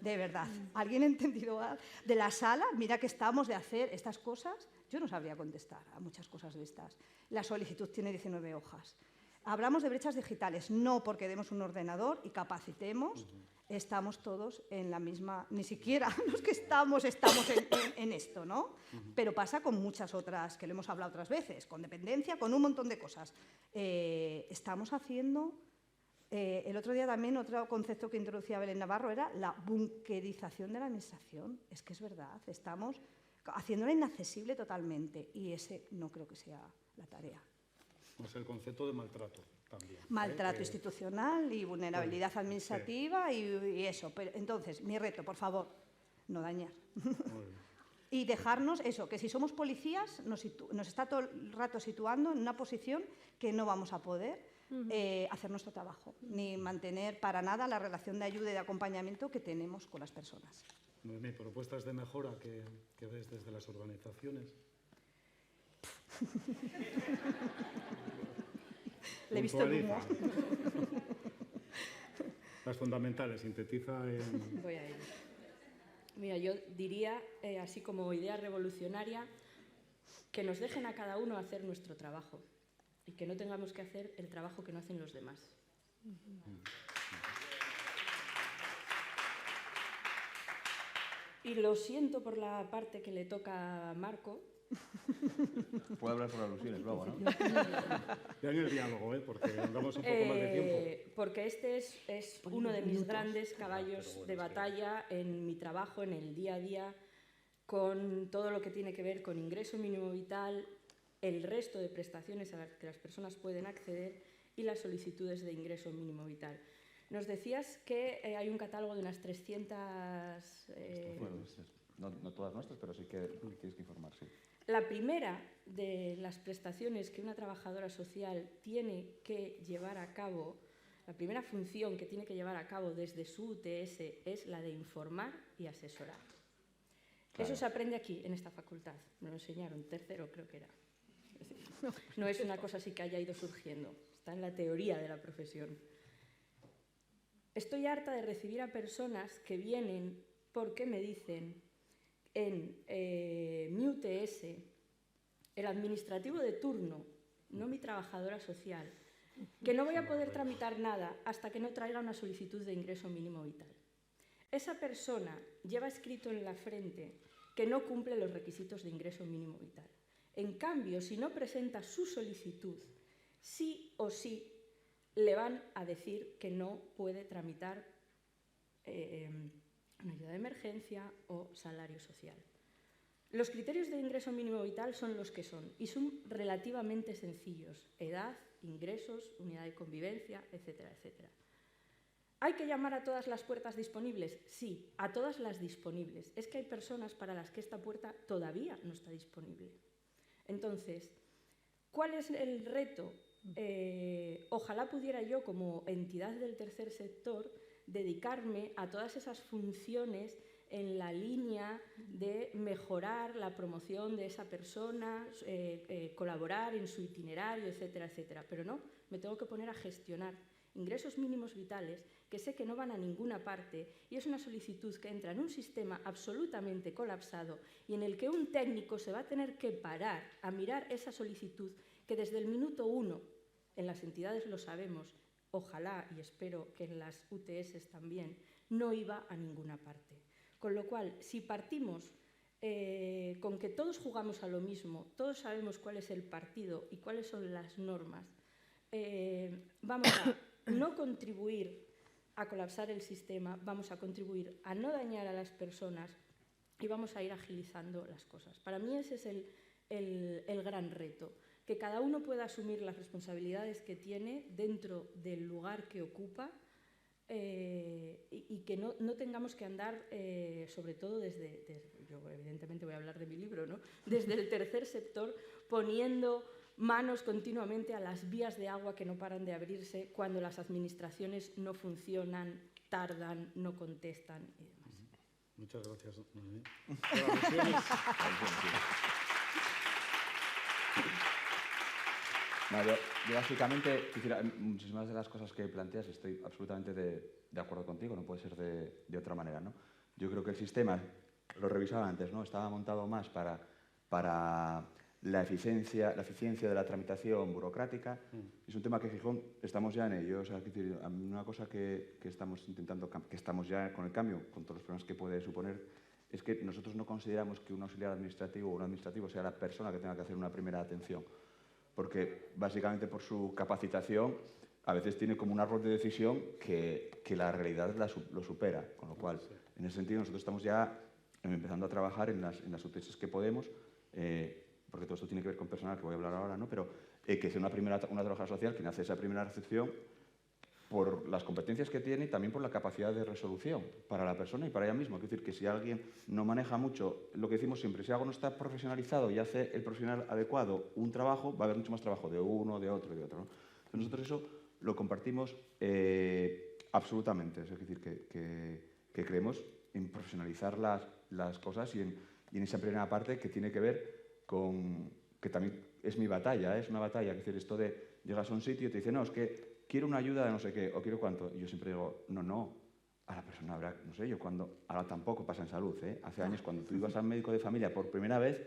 de verdad, ¿alguien ha entendido de la sala? Mira que estamos de hacer estas cosas. Yo no sabría contestar a muchas cosas de estas. La solicitud tiene 19 hojas. Hablamos de brechas digitales, no porque demos un ordenador y capacitemos. Estamos todos en la misma, ni siquiera los que estamos en esto, ¿no? Pero pasa con muchas otras, que lo hemos hablado otras veces, con dependencia, con un montón de cosas. Estamos haciendo, el otro día también otro concepto que introducía Belén Navarro era la bunkerización de la administración. Es que es verdad, estamos haciéndola inaccesible totalmente y ese no creo que sea la tarea.
Es el concepto de maltrato también.
Maltrato institucional y vulnerabilidad administrativa, sí. y eso. Pero, entonces, mi reto, por favor, no dañar.
Muy bien.
Y dejarnos eso, que si somos policías nos está todo el rato situando en una posición que no vamos a poder hacer nuestro trabajo, ni mantener para nada la relación de ayuda y de acompañamiento que tenemos con las personas.
Noemí, propuestas de mejora que ves desde las organizaciones.
Le he visto el humo.
Las fundamentales, sintetiza en...
Voy a ello. Mira, yo diría, así como idea revolucionaria, que nos dejen a cada uno hacer nuestro trabajo y que no tengamos que hacer el trabajo que no hacen los demás. Y lo siento por la parte que le toca a Marco.
Puedo hablar por alusiones luego, ¿no?
Ya en el diálogo, porque andamos un poco más de tiempo.
Porque este es uno de mis grandes caballos de batalla en mi trabajo, en el día a día, con todo lo que tiene que ver con ingreso mínimo vital, el resto de prestaciones a las que las personas pueden acceder y las solicitudes de ingreso mínimo vital. Nos decías que hay un catálogo de unas 300...
No todas nuestras, pero sí que tienes que informar, sí.
La primera de las prestaciones que una trabajadora social tiene que llevar a cabo, la primera función que tiene que llevar a cabo desde su UTS es la de informar y asesorar. Claro. Eso se aprende aquí, en esta facultad. Me lo enseñaron, tercero creo que era. Es decir, no es una cosa así que haya ido surgiendo, está en la teoría de la profesión. Estoy harta de recibir a personas que vienen porque me dicen: en mi UTS, el administrativo de turno, no mi trabajadora social, que no voy a poder tramitar nada hasta que no traiga una solicitud de ingreso mínimo vital. Esa persona lleva escrito en la frente que no cumple los requisitos de ingreso mínimo vital. En cambio, si no presenta su solicitud, sí o sí le van a decir que no puede tramitar una ayuda de emergencia o salario social. Los criterios de ingreso mínimo vital son los que son y son relativamente sencillos: edad, ingresos, unidad de convivencia, etcétera, etcétera. ¿Hay que llamar a todas las puertas disponibles? Sí, a todas las disponibles. Es que hay personas para las que esta puerta todavía no está disponible. Entonces, ¿cuál es el reto? Ojalá pudiera yo, como entidad del tercer sector, dedicarme a todas esas funciones en la línea de mejorar la promoción de esa persona, colaborar en su itinerario, etcétera, etcétera. Pero no, me tengo que poner a gestionar ingresos mínimos vitales que sé que no van a ninguna parte y es una solicitud que entra en un sistema absolutamente colapsado y en el que un técnico se va a tener que parar a mirar esa solicitud que desde el minuto 1, en las entidades lo sabemos, ojalá y espero que en las UTS también, no iba a ninguna parte. Con lo cual, si partimos con que todos jugamos a lo mismo, todos sabemos cuál es el partido y cuáles son las normas, vamos a no contribuir a colapsar el sistema, vamos a contribuir a no dañar a las personas y vamos a ir agilizando las cosas. Para mí ese es el gran reto, que cada uno pueda asumir las responsabilidades que tiene dentro del lugar que ocupa y que no tengamos que andar, sobre todo yo evidentemente voy a hablar de mi libro, ¿no? Desde el tercer sector, poniendo manos continuamente a las vías de agua que no paran de abrirse cuando las administraciones no funcionan, tardan, no contestan y demás.
Muchas gracias.
No, yo básicamente, muchísimas de las cosas que planteas estoy absolutamente de acuerdo contigo, no puede ser de otra manera, ¿no? Yo creo que el sistema, lo revisaba antes, ¿no? Estaba montado más para la eficiencia de la tramitación burocrática. Es un tema que Gijón estamos ya en ello. O sea, una cosa que estamos intentando, que estamos ya con el cambio, con todos los problemas que puede suponer, es que nosotros no consideramos que un auxiliar administrativo o un administrativo sea la persona que tenga que hacer una primera atención, porque básicamente por su capacitación a veces tiene como un árbol de decisión que la realidad lo supera, con lo cual, en ese sentido, nosotros estamos ya empezando a trabajar en las UTS que podemos, porque todo esto tiene que ver con personal, que voy a hablar ahora, ¿no? Pero que sea una trabajadora social quien hace esa primera recepción por las competencias que tiene y también por la capacidad de resolución para la persona y para ella misma. Es decir, que si alguien no maneja mucho, lo que decimos siempre, si algo no está profesionalizado y hace el profesional adecuado un trabajo, va a haber mucho más trabajo de uno, de otro y de otro, ¿no? Entonces nosotros eso lo compartimos absolutamente. Es decir, que creemos en profesionalizar las cosas y en esa primera parte que tiene que ver con, que también es mi batalla, es una batalla. Es decir, esto de llegas a un sitio y te dicen, no, es que quiero una ayuda de no sé qué, o quiero cuánto. Y yo siempre digo, no, a la persona habrá, no sé, yo cuando, ahora tampoco pasa en salud, ¿eh? Hace años cuando tú ibas al médico de familia por primera vez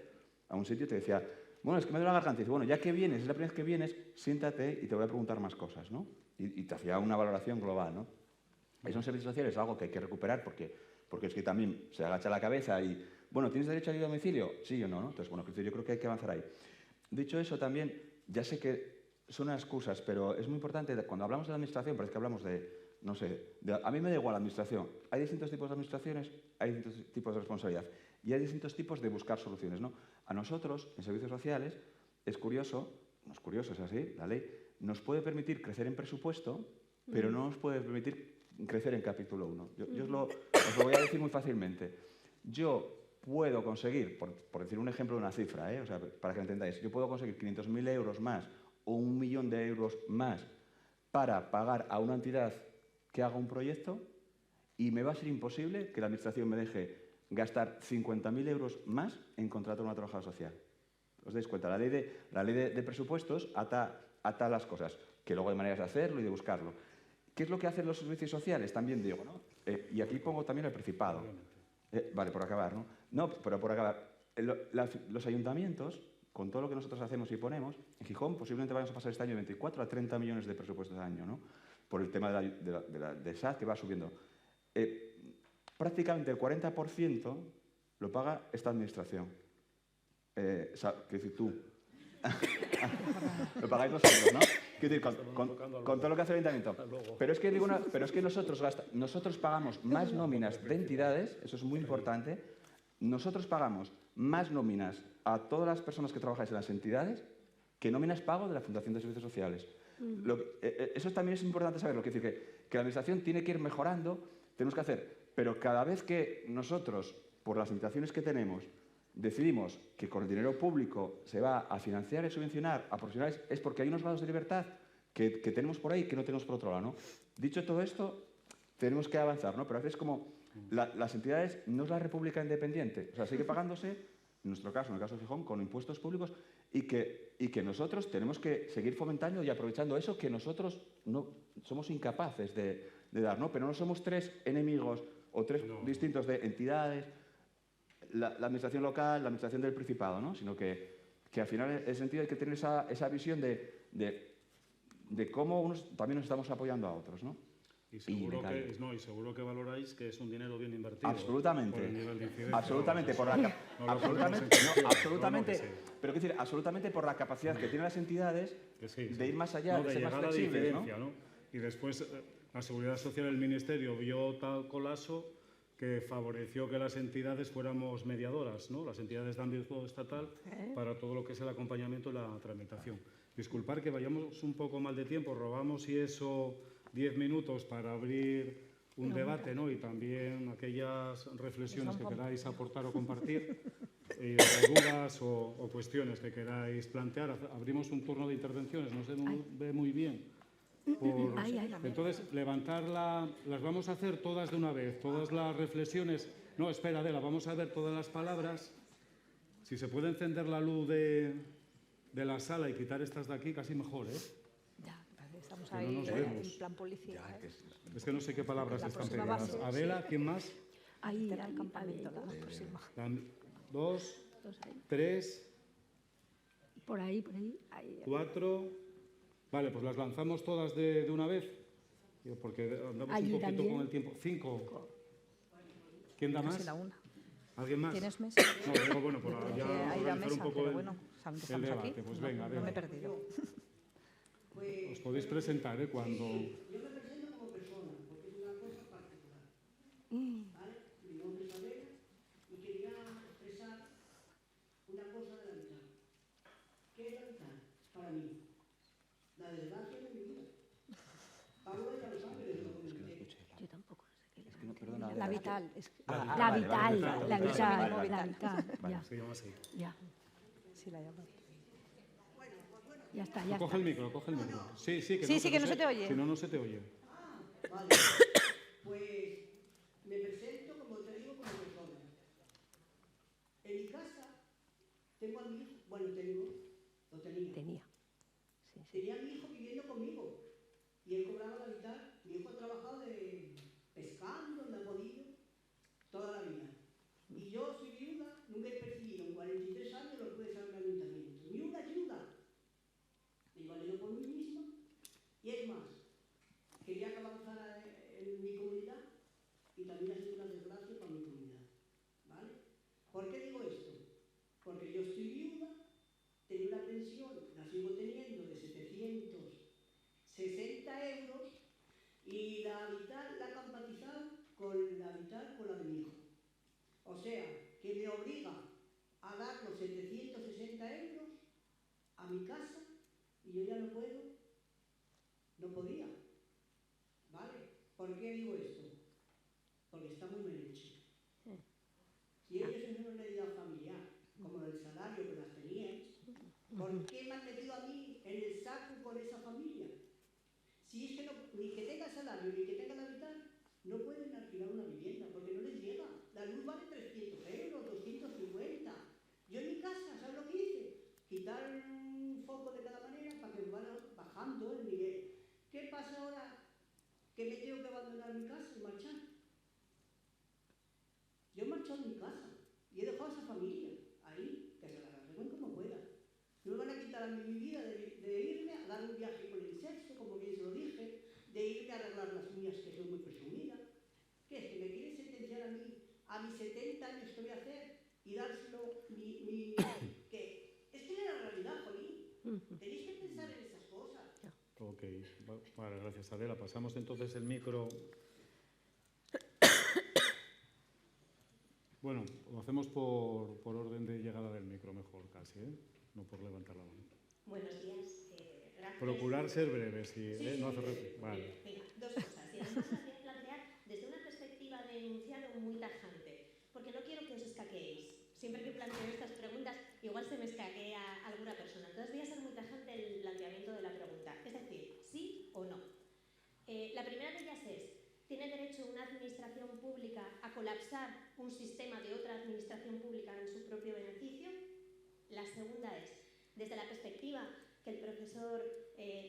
a un sitio te decía, bueno, es que me duele la garganta. Y dice, bueno, ya que vienes, es la primera vez que vienes, siéntate y te voy a preguntar más cosas, ¿no? Y te hacía una valoración global, ¿no? Eso en servicios sociales es algo que hay que recuperar porque es que también se agacha la cabeza y, bueno, ¿tienes derecho a ayuda a domicilio? Sí o no, ¿no? Entonces, bueno, yo creo que hay que avanzar ahí. Dicho eso, también, ya sé que son unas excusas, pero es muy importante, cuando hablamos de la administración, parece que hablamos de, no sé, a mí me da igual la administración. Hay distintos tipos de administraciones, hay distintos tipos de responsabilidad y hay distintos tipos de buscar soluciones, ¿no? A nosotros, en servicios sociales, es curioso, no es curioso, es así, la ley nos puede permitir crecer en presupuesto, pero no nos puede permitir crecer en capítulo 1. Yo os lo voy a decir muy fácilmente. Yo puedo conseguir, por decir un ejemplo de una cifra, o sea, para que lo entendáis, yo puedo conseguir 500.000 euros más o 1 millón de euros más para pagar a una entidad que haga un proyecto y me va a ser imposible que la administración me deje gastar 50.000 euros más en contratar a una trabajadora social. ¿Os dais cuenta? La ley de presupuestos ata las cosas, que luego hay maneras de hacerlo y de buscarlo. ¿Qué es lo que hacen los servicios sociales? También digo, ¿no? Y aquí pongo también el Principado. Vale, por acabar, ¿no? No, pero por acabar. Los ayuntamientos, con todo lo que nosotros hacemos y ponemos, en Gijón posiblemente vamos a pasar este año de 24 a 30 millones de presupuestos al año, ¿no? Por el tema de SAT que va subiendo. Prácticamente el 40% lo paga esta administración. ¿Qué decir tú? Lo pagáis vosotros, ¿no? Quiero decir, con todo lo que hace el ayuntamiento. Pero es que nosotros pagamos más nóminas de entidades, eso es muy importante. Nosotros pagamos más nóminas a todas las personas que trabajáis en las entidades que nóminas pago de la Fundación de Servicios Sociales. Eso también es importante saberlo. Quiero decir que la administración tiene que ir mejorando, tenemos que hacer. Pero cada vez que nosotros, por las limitaciones que tenemos, decidimos que con el dinero público se va a financiar y subvencionar a profesionales, es porque hay unos grados de libertad que tenemos por ahí que no tenemos por otro lado, ¿no? Dicho todo esto, tenemos que avanzar, ¿no? Pero a veces como las entidades no es la república independiente, o sea, sigue pagándose, en nuestro caso, en el caso de Gijón, con impuestos públicos y que nosotros tenemos que seguir fomentando y aprovechando eso que nosotros no somos incapaces de dar, ¿no? Pero no somos tres enemigos o tres distintos de entidades, la administración local, la administración del Principado, ¿no? Sino que al final, en ese sentido, hay que tener esa visión de cómo también nos estamos apoyando a otros, ¿no?
Y seguro que valoráis que es un dinero bien invertido.
Absolutamente.
Por el nivel de incidencia.
Absolutamente. Pero quiero decir, absolutamente por la capacidad que tienen las entidades de ir más allá, de ser más flexibles, ¿no?
Y después, la Seguridad Social del Ministerio vio tal colapso que favoreció que las entidades fuéramos mediadoras, ¿no? Las entidades de ámbito estatal para todo lo que es el acompañamiento y la tramitación. Disculpar que vayamos un poco mal de tiempo, robamos y eso 10 minutos para abrir un debate, ¿no? Y también aquellas reflexiones que queráis aportar o compartir, o dudas o cuestiones que queráis plantear. Abrimos un turno de intervenciones, no se ve muy bien. Entonces, las vamos a hacer todas de una vez, todas las reflexiones. No, espera, Adela, vamos a ver todas las palabras. Si se puede encender la luz de la sala y quitar estas de aquí, casi mejor, ¿eh?
Ya, estamos ahí en plan policía.
Es que no sé qué palabras están pegadas. Adela, ¿quién más?
Ahí,
el campamento, la próxima.
2, 3...
Por ahí.
4... Vale, pues las lanzamos todas de una vez, porque andamos un poquito también con el tiempo. 5. ¿Quién da más?
Casi la 1.
¿Alguien más?
¿Tienes mesa?
No, digo, bueno, por ya organizar un poco el debate.
Aquí.
Pues venga,
no me he perdido.
Os podéis presentar, cuando...
Yo me presento como persona, porque es una cosa particular. ¿Vale? Mi nombre es Adela y quería expresar una cosa de la mitad. ¿Qué es la mitad? Para mí. La desgracia de mi vida. Pablo ya lo
La Vital.
La Vital, la Vital, ya.
Se llama así.
Ya.
Sí, la llamo.
Ya está, ya
Coge
está.
el micro, coge el micro. Sí, sí,
que no se te oye.
Si no, no se te oye.
Vale, pues me presento, como te digo, como persona. En mi casa tengo a mi hijo, bueno, lo tenía.
Tenía. Sí, sí.
Tenía a mi hijo viviendo conmigo y él cobraba la mitad. Mi hijo ha trabajado de pescando, donde ha podido, toda la vida. Y yo soy viuda, nunca he percibido en 43 años lo que puede ser un ayuntamiento. Ni una ayuda. Me he valido por mí misma. Y es más, quería que avanzara en mi comunidad y también ha sido una desgracia para mi comunidad. ¿Vale? ¿Por qué digo esto? Porque yo estoy viuda, tengo una pensión, la sigo teniendo de 760 euros y la mitad la he compatizado con la mitad con la de mi hijo. O sea, que me obliga a dar los 760 euros a mi casa y yo ya no puedo, no podía. ¿Vale? ¿Por qué digo esto? Porque está muy mal hecho. Si ellos en una unidad familiar, como el salario que las teníais, ¿por qué me han metido a mí en el saco con esa familia? Si es que no, ni que tenga salario ni que tenga la mitad, no pueden alquilar una vivienda porque no les llega. La luz vale 300 euros, 250. Yo en mi casa, ¿sabes lo que hice? Quitar un foco de cada manera para que vaya bajando el nivel. ¿Qué pasa ahora que me tengo que abandonar mi casa y marchar? Yo he marchado de mi casa y he dejado a esa familia ahí, que se la arreglen como pueda. No me van a quitar a mí mi vida de irme a dar un viaje con el sexo, como bien se lo dije, de irme a arreglar las uñas, que soy muy presumida. ¿Qué es? ¿Que me quieren sentenciar a mí, a mis 70 años que voy a hacer y dárselo ¿qué? Es que era la realidad, Jolín. Tenéis que pensar en esas cosas.
Ok, vale, gracias Adela. Pasamos entonces el micro. Bueno, lo hacemos por orden de llegada del micro mejor casi, ¿eh? No por levantar la mano.
Buenos días, gracias.
Procurar ser breve, sí,
Sí,
no hace vale.
Venga, dos cosas. Y además las voy a plantear desde una perspectiva de enunciado muy tajante, porque no quiero que os escaqueéis. Siempre que planteo estas preguntas, igual se me escaquea alguna persona. Entonces voy a ser muy tajante en el planteamiento de la pregunta. Es decir, sí o no. La primera de ellas es, ¿tiene derecho una administración pública a colapsar un sistema de otra administración pública en su propio beneficio? La segunda es, desde la perspectiva que el profesor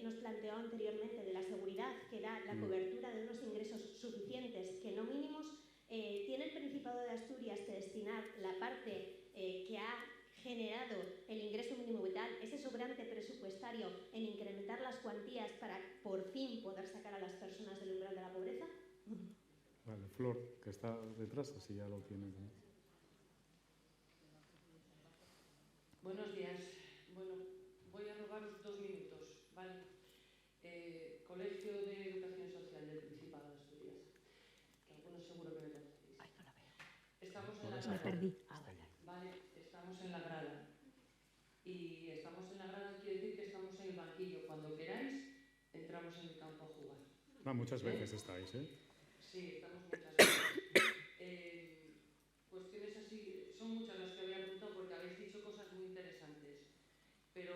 nos planteó anteriormente de la seguridad que da la cobertura de unos ingresos suficientes, que no mínimos, ¿tiene el Principado de Asturias que destinar la parte que ha generado el ingreso mínimo vital, ese sobrante presupuestario, en incrementar las cuantías para por fin poder sacar a las personas del umbral de la pobreza?
Vale, Flor, que está detrás, así ya lo tiene.
Buenos días. Bueno, voy a robaros 2 minutos, ¿vale? Colegio de Educación Social del Principado de Asturias, que algunos seguro que me conocéis.
Ay, no la veo.
Estamos en la
Me
grada.
perdí.
Vale, estamos en la grada. Y estamos en la grada quiere decir que estamos en el banquillo. Cuando queráis, entramos en el campo a jugar.
Muchas veces estáis, ¿eh?
Sí, estamos muchas veces. Cuestiones así, son muchas las que había apuntado porque habéis dicho cosas muy interesantes, pero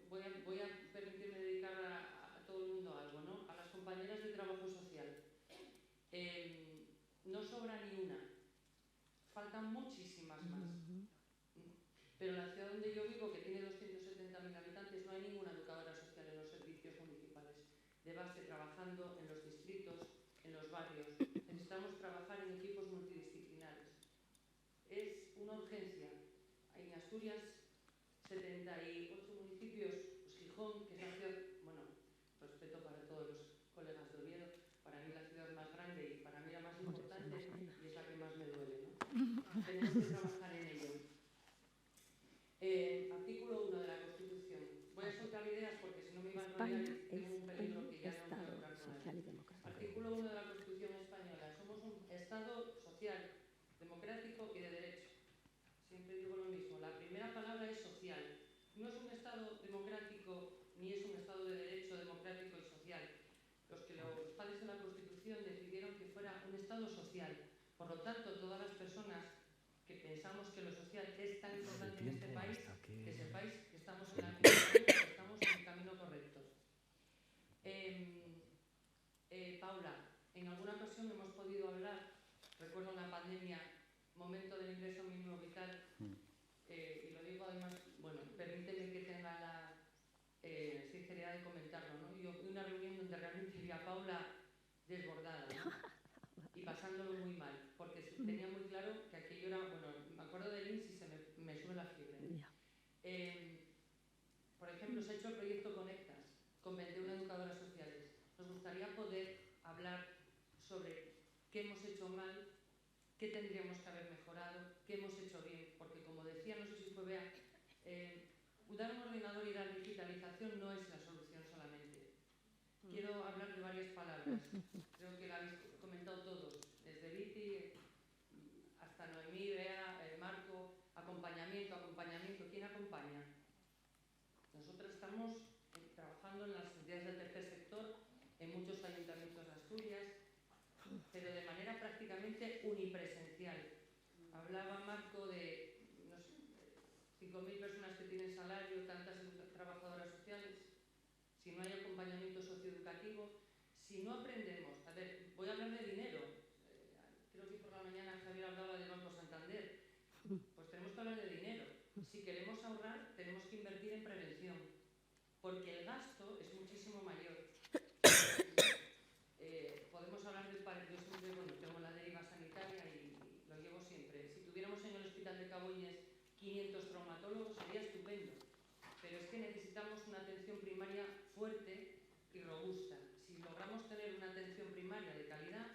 voy a permitirme dedicar a todo el mundo algo, ¿no? A las compañeras de trabajo social. No sobra ni una, faltan muchísimas más. Pero en la ciudad donde yo vivo, que tiene 270.000 habitantes, no hay ninguna educadora social en los servicios municipales de base trabajando en los distritos, en los barrios. Necesitamos trabajar en equipos multidisciplinares. Es una urgencia. En Asturias, 78 municipios, pues Gijón, que es la ciudad, bueno, respeto para todos los colegas de Oviedo, para mí la ciudad más grande y para mí la más importante y es la que más me duele, ¿no? Tenemos que trabajar en ello. Artículo 1 de la Constitución. Voy a soltar ideas porque si no me iba a enrollar y tengo un peligro que ya no quiero hablar con nadie. Artículo 1 de la Constitución española. Somos un Estado social, democrático y de derecho. Siempre digo lo mismo. La primera palabra es social. No es un Estado democrático ni es un Estado de derecho democrático y social. Los padres de la Constitución decidieron que fuera un Estado social. Por lo tanto, todas las personas que pensamos que lo social es tan importante en este país, que sepáis que estamos en el camino correcto. Paula, en alguna ocasión hemos podido hablar, recuerdo en la pandemia, momento del ingreso mínimo vital, y lo digo además, bueno, permíteme que tenga la sinceridad de comentarlo, ¿no? Yo una reunión donde realmente vi a Paula desbordada, ¿no? Y pasándolo muy mal, porque tenía muy claro que aquello era, bueno, me acuerdo del INSS y me sube la fiebre. Por ejemplo, se ha hecho el proyecto Conectas con 21 educadoras sociales. Nos gustaría poder hablar sobre qué hemos hecho mal, qué tendríamos que haber mejorado, qué hemos hecho bien, porque como decía, no sé si fue Bea, dar un ordenador y dar digitalización no es la solución solamente. Quiero hablar de varias palabras, creo que la habéis comentado todos, desde Viti hasta Noemí, Bea, Marco, acompañamiento, ¿quién acompaña? Nosotros estamos trabajando en las entidades del tercer sector, en muchos ayuntamientos de Asturias, pero de manera prácticamente unipresencial. Hablaba Marco de, no sé, 5.000 personas que tienen salario, tantas trabajadoras sociales. Si no hay acompañamiento socioeducativo, si no aprendemos, a ver, voy a hablar de dinero, creo que por la mañana Javier hablaba del Banco Santander, pues tenemos que hablar de dinero. Si queremos ahorrar, tenemos que invertir en prevención, porque el gasto es muchísimo mayor. Podemos hablar del paro, yo siempre, bueno, tengo la deriva sanitaria y lo llevo siempre. Si tuviéramos en el Hospital de Caboñes 500 traumatólogos sería estupendo, pero es que necesitamos una atención primaria fuerte y robusta. Si logramos tener una atención primaria de calidad,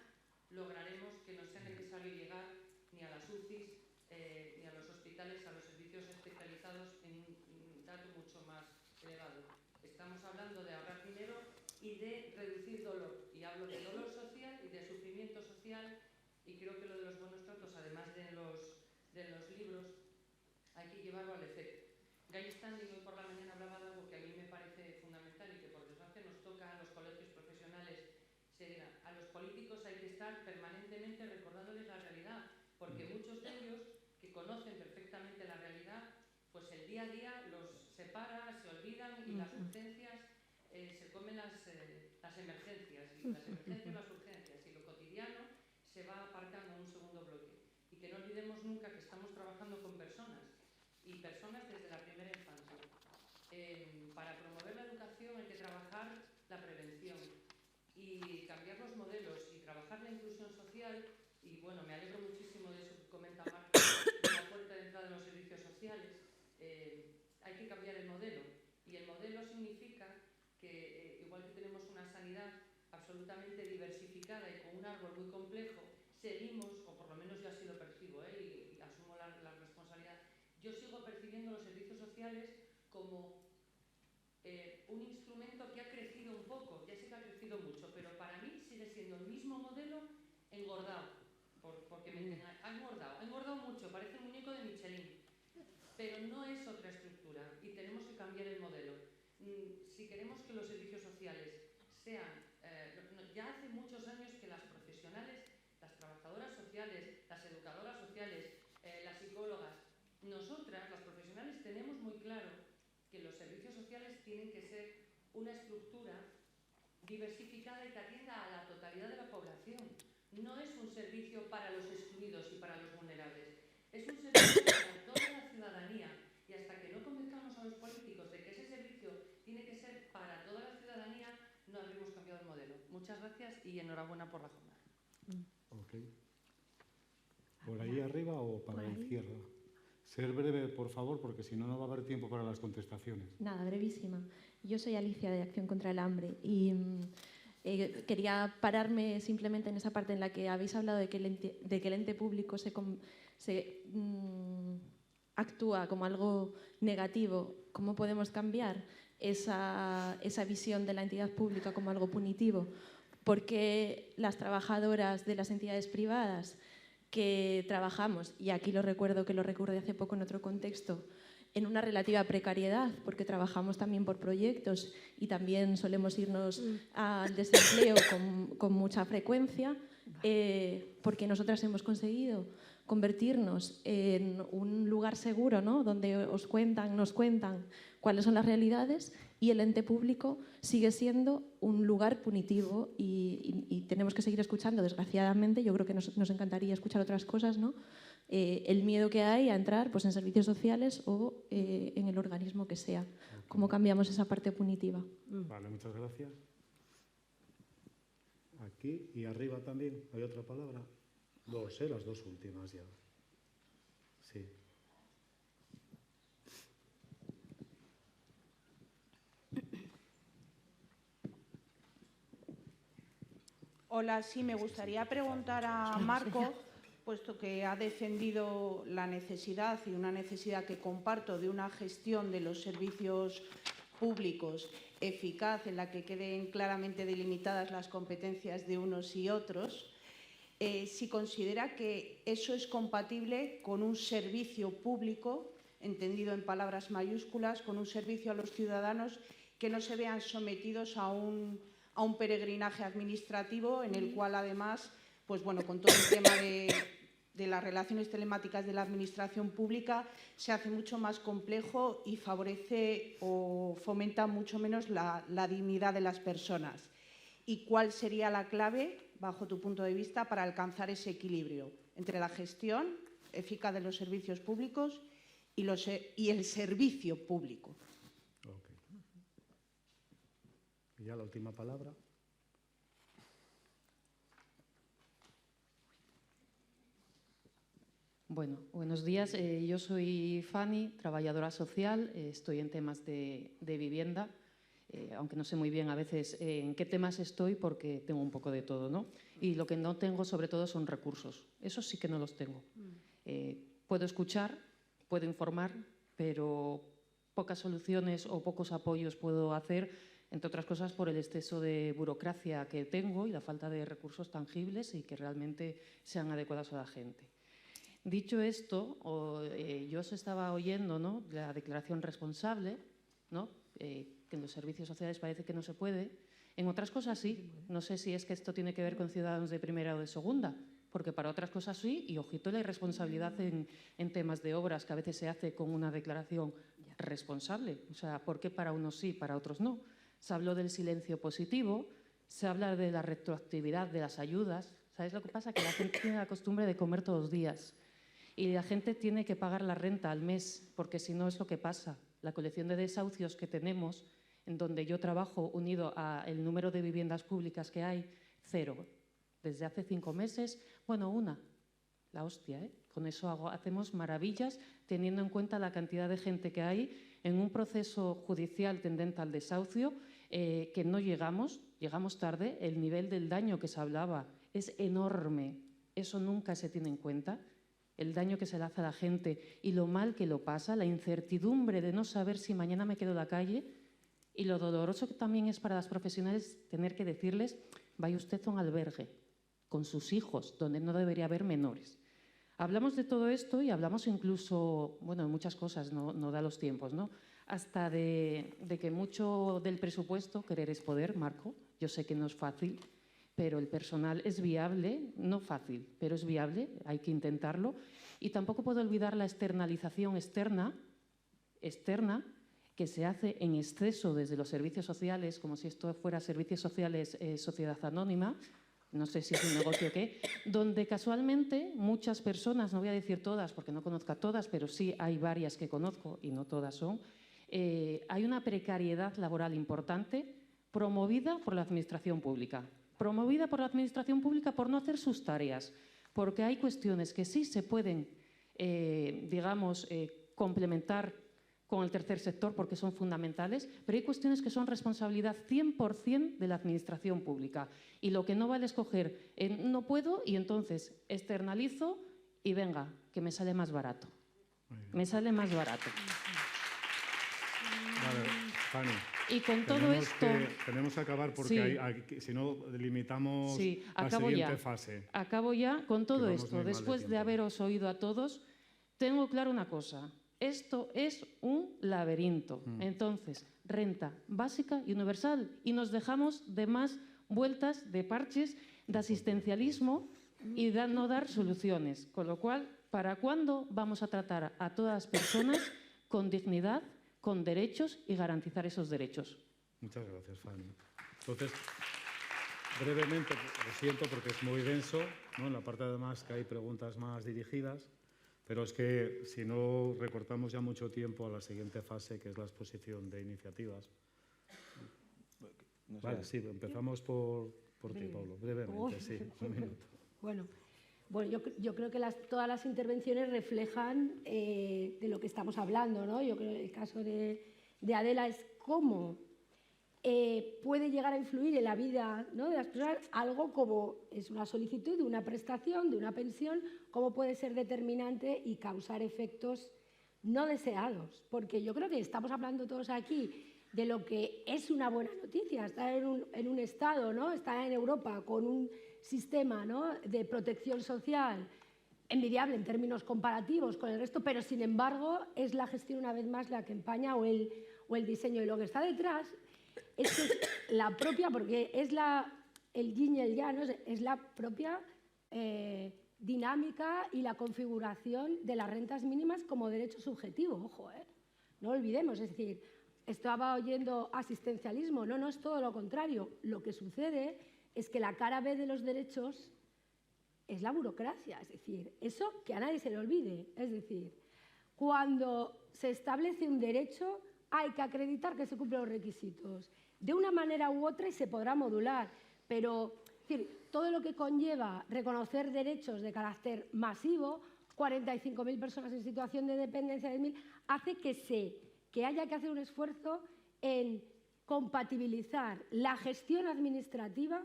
lograremos que no sea necesario llegar ni a las UCIs ni a los hospitales, a los servicios especializados en un dato mucho más elevado. Estamos hablando de ahorrar dinero y de reducir dolor. Y hablo de dolor social y de sufrimiento social, y creo que lo de los buenos tratos, además de los libros, hay que llevarlo al efecto. Guy Standing hoy por la mañana hablaba de algo que a mí me parece fundamental y que por desgracia nos toca a los colegios profesionales. A los políticos hay que estar permanentemente recordándoles la realidad, porque muchos de ellos que conocen perfectamente la realidad, pues el día a día los separa, se olvidan y las urgencias se comen las emergencias, y las emergencias las urgencias, y lo cotidiano se va aparcando en un segundo bloque. Y que no olvidemos nunca que estamos trabajando con personas, y personas desde la primera infancia. Para promover la educación hay que trabajar la prevención y cambiar los modelos y trabajar la inclusión social. Y bueno, me alegro muchísimo de eso que comenta Marco, de la puerta de entrada de los servicios sociales. Hay que cambiar el modelo, y el modelo significa que igual que tenemos una sanidad absolutamente diversificada y con un árbol muy complejo, seguimos, o por lo menos yo así lo percibo, y asumo la responsabilidad, yo sigo percibiendo los servicios sociales como un instrumento que ha crecido un poco, ya sé que ha crecido mucho, pero para mí sigue siendo el mismo modelo engordado, porque ha engordado mucho, parece un muñeco de Michelin, pero no es otra estructura y tenemos que cambiar el modelo. Si queremos que los servicios sociales sean, ya hace muchos años que las profesionales, las trabajadoras sociales, las educadoras sociales, las psicólogas, nosotras, las profesionales, tenemos muy claro que los servicios sociales tienen que ser una estructura diversificada y que atienda a la totalidad de la población. No es un servicio para los excluidos y para los vulnerables, es un servicio para toda la ciudadanía, y hasta que no convenzamos a los políticos de que ese servicio tiene que ser para toda la ciudadanía, no habremos cambiado el modelo. Muchas gracias y enhorabuena por la jornada.
Okay. ¿Por ahí arriba o para la izquierda? Ser breve, por favor, porque si no, no va a haber tiempo para las contestaciones.
Nada, brevísima. Yo soy Alicia de Acción contra el Hambre y quería pararme simplemente en esa parte en la que habéis hablado de que el ente público actúa como algo negativo. ¿Cómo podemos cambiar esa visión de la entidad pública como algo punitivo? Porque las trabajadoras de las entidades privadas que trabajamos, y aquí lo recuerdo que lo recurrí hace poco en otro contexto, en una relativa precariedad, porque trabajamos también por proyectos y también solemos irnos al desempleo con mucha frecuencia, porque nosotras hemos conseguido convertirnos en un lugar seguro, ¿no? Donde nos cuentan cuáles son las realidades, y el ente público sigue siendo un lugar punitivo y tenemos que seguir escuchando, desgraciadamente. Yo creo que nos encantaría escuchar otras cosas, ¿no? El miedo que hay a entrar pues, en servicios sociales o en el organismo que sea. ¿Cómo cambiamos esa parte punitiva?
Vale, muchas gracias. Aquí y arriba también, ¿hay otra palabra? Dos, las dos últimas ya. Sí.
Hola, sí, me gustaría preguntar a Marco, puesto que ha defendido la necesidad, y una necesidad que comparto, de una gestión de los servicios públicos eficaz, en la que queden claramente delimitadas las competencias de unos y otros, si considera que eso es compatible con un servicio público, entendido en palabras mayúsculas, con un servicio a los ciudadanos que no se vean sometidos a un peregrinaje administrativo, en el cual además, pues bueno, con todo el tema de las relaciones telemáticas de la administración pública, se hace mucho más complejo y favorece o fomenta mucho menos la dignidad de las personas. ¿Y cuál sería la clave, bajo tu punto de vista, para alcanzar ese equilibrio entre la gestión eficaz de los servicios públicos y el servicio público?
Okay. Y ya la última palabra.
Bueno, buenos días. Yo soy Fanny, trabajadora social. Estoy en temas de vivienda, aunque no sé muy bien a veces en qué temas estoy, porque tengo un poco de todo, ¿no? Y lo que no tengo, sobre todo, son recursos. Esos sí que no los tengo. Puedo escuchar, puedo informar, pero pocas soluciones o pocos apoyos puedo hacer, entre otras cosas por el exceso de burocracia que tengo y la falta de recursos tangibles y que realmente sean adecuados a la gente. Dicho esto, yo os estaba oyendo, ¿no?, la declaración responsable, ¿no?, que en los servicios sociales parece que no se puede. En otras cosas sí. No sé si es que esto tiene que ver con ciudadanos de primera o de segunda, porque para otras cosas sí, y ojito la irresponsabilidad en temas de obras, que a veces se hace con una declaración responsable. O sea, ¿por qué para unos sí, para otros no? Se habló del silencio positivo, se habla de la retroactividad de las ayudas. ¿Sabéis lo que pasa? Que la gente tiene la costumbre de comer todos los días. Y la gente tiene que pagar la renta al mes, porque si no es lo que pasa. La colección de desahucios que tenemos, en donde yo trabajo unido al número de viviendas públicas que hay, 0. Desde hace 5 meses, bueno, una. La hostia, ¿eh? Con eso hacemos maravillas, teniendo en cuenta la cantidad de gente que hay en un proceso judicial tendente al desahucio, que no llegamos tarde. El nivel del daño que se hablaba es enorme. Eso nunca se tiene en cuenta. El daño que se le hace a la gente y lo mal que lo pasa, la incertidumbre de no saber si mañana me quedo en la calle, y lo doloroso que también es para las profesionales tener que decirles: vaya usted a un albergue con sus hijos, donde no debería haber menores. Hablamos de todo esto y hablamos incluso, bueno, de muchas cosas, no da los tiempos, ¿no? Hasta de que mucho del presupuesto, querer es poder, Marco. Yo sé que no es fácil, pero el personal es viable, no fácil, pero es viable, hay que intentarlo. Y tampoco puedo olvidar la externalización externa, que se hace en exceso desde los servicios sociales, como si esto fuera servicios sociales, sociedad anónima, no sé si es un negocio o qué, donde casualmente muchas personas, no voy a decir todas porque no conozco a todas, pero sí hay varias que conozco y no todas son, hay una precariedad laboral importante promovida por la administración pública. Promovida por la administración pública por no hacer sus tareas, porque hay cuestiones que sí se pueden, complementar con el tercer sector porque son fundamentales, pero hay cuestiones que son responsabilidad 100% de la administración pública. Y lo que no vale es coger, no puedo, y entonces externalizo y venga, que me sale más barato. Me sale más barato.
Vale, Fanny.
Y con todo esto...
Tenemos que acabar porque sí, si no limitamos la siguiente fase.
Acabo ya. Con todo esto, después de haberos oído a todos, tengo claro una cosa. Esto es un laberinto. Entonces, renta básica y universal. Y nos dejamos de más vueltas, de parches, de asistencialismo y no dar soluciones. Con lo cual, ¿para cuándo vamos a tratar a todas las personas con dignidad, con derechos y garantizar esos derechos?
Muchas gracias, Fanny. Entonces, brevemente, lo siento porque es muy denso, ¿no? En la parte además que hay preguntas más dirigidas, pero es que si no recortamos ya mucho tiempo a la siguiente fase, que es la exposición de iniciativas. No sé. Vale, sí, empezamos por ti, Pablo, brevemente, sí, un minuto.
Bueno, yo creo que todas las intervenciones reflejan de lo que estamos hablando, ¿no? Yo creo que el caso de Adela es cómo puede llegar a influir en la vida, ¿no?, de las personas algo como es una solicitud de una prestación, de una pensión, cómo puede ser determinante y causar efectos no deseados. Porque yo creo que estamos hablando todos aquí de lo que es una buena noticia, estar en un Estado, ¿no?, estar en Europa con un sistema, ¿no?, de protección social envidiable en términos comparativos con el resto, pero sin embargo es la gestión una vez más la que empaña o el diseño. Y lo que está detrás es que la propia, porque es el yin y el yang, ¿no?, es la propia dinámica y la configuración de las rentas mínimas como derecho subjetivo. Ojo, no olvidemos, es decir, estaba oyendo asistencialismo, no es todo lo contrario. Lo que sucede es que la cara B de los derechos es la burocracia, es decir, eso que a nadie se le olvide. Es decir, cuando se establece un derecho hay que acreditar que se cumplen los requisitos. De una manera u otra y se podrá modular, pero es decir, todo lo que conlleva reconocer derechos de carácter masivo, 45.000 personas en situación de dependencia de 1.000, hace que haya que hacer un esfuerzo en compatibilizar la gestión administrativa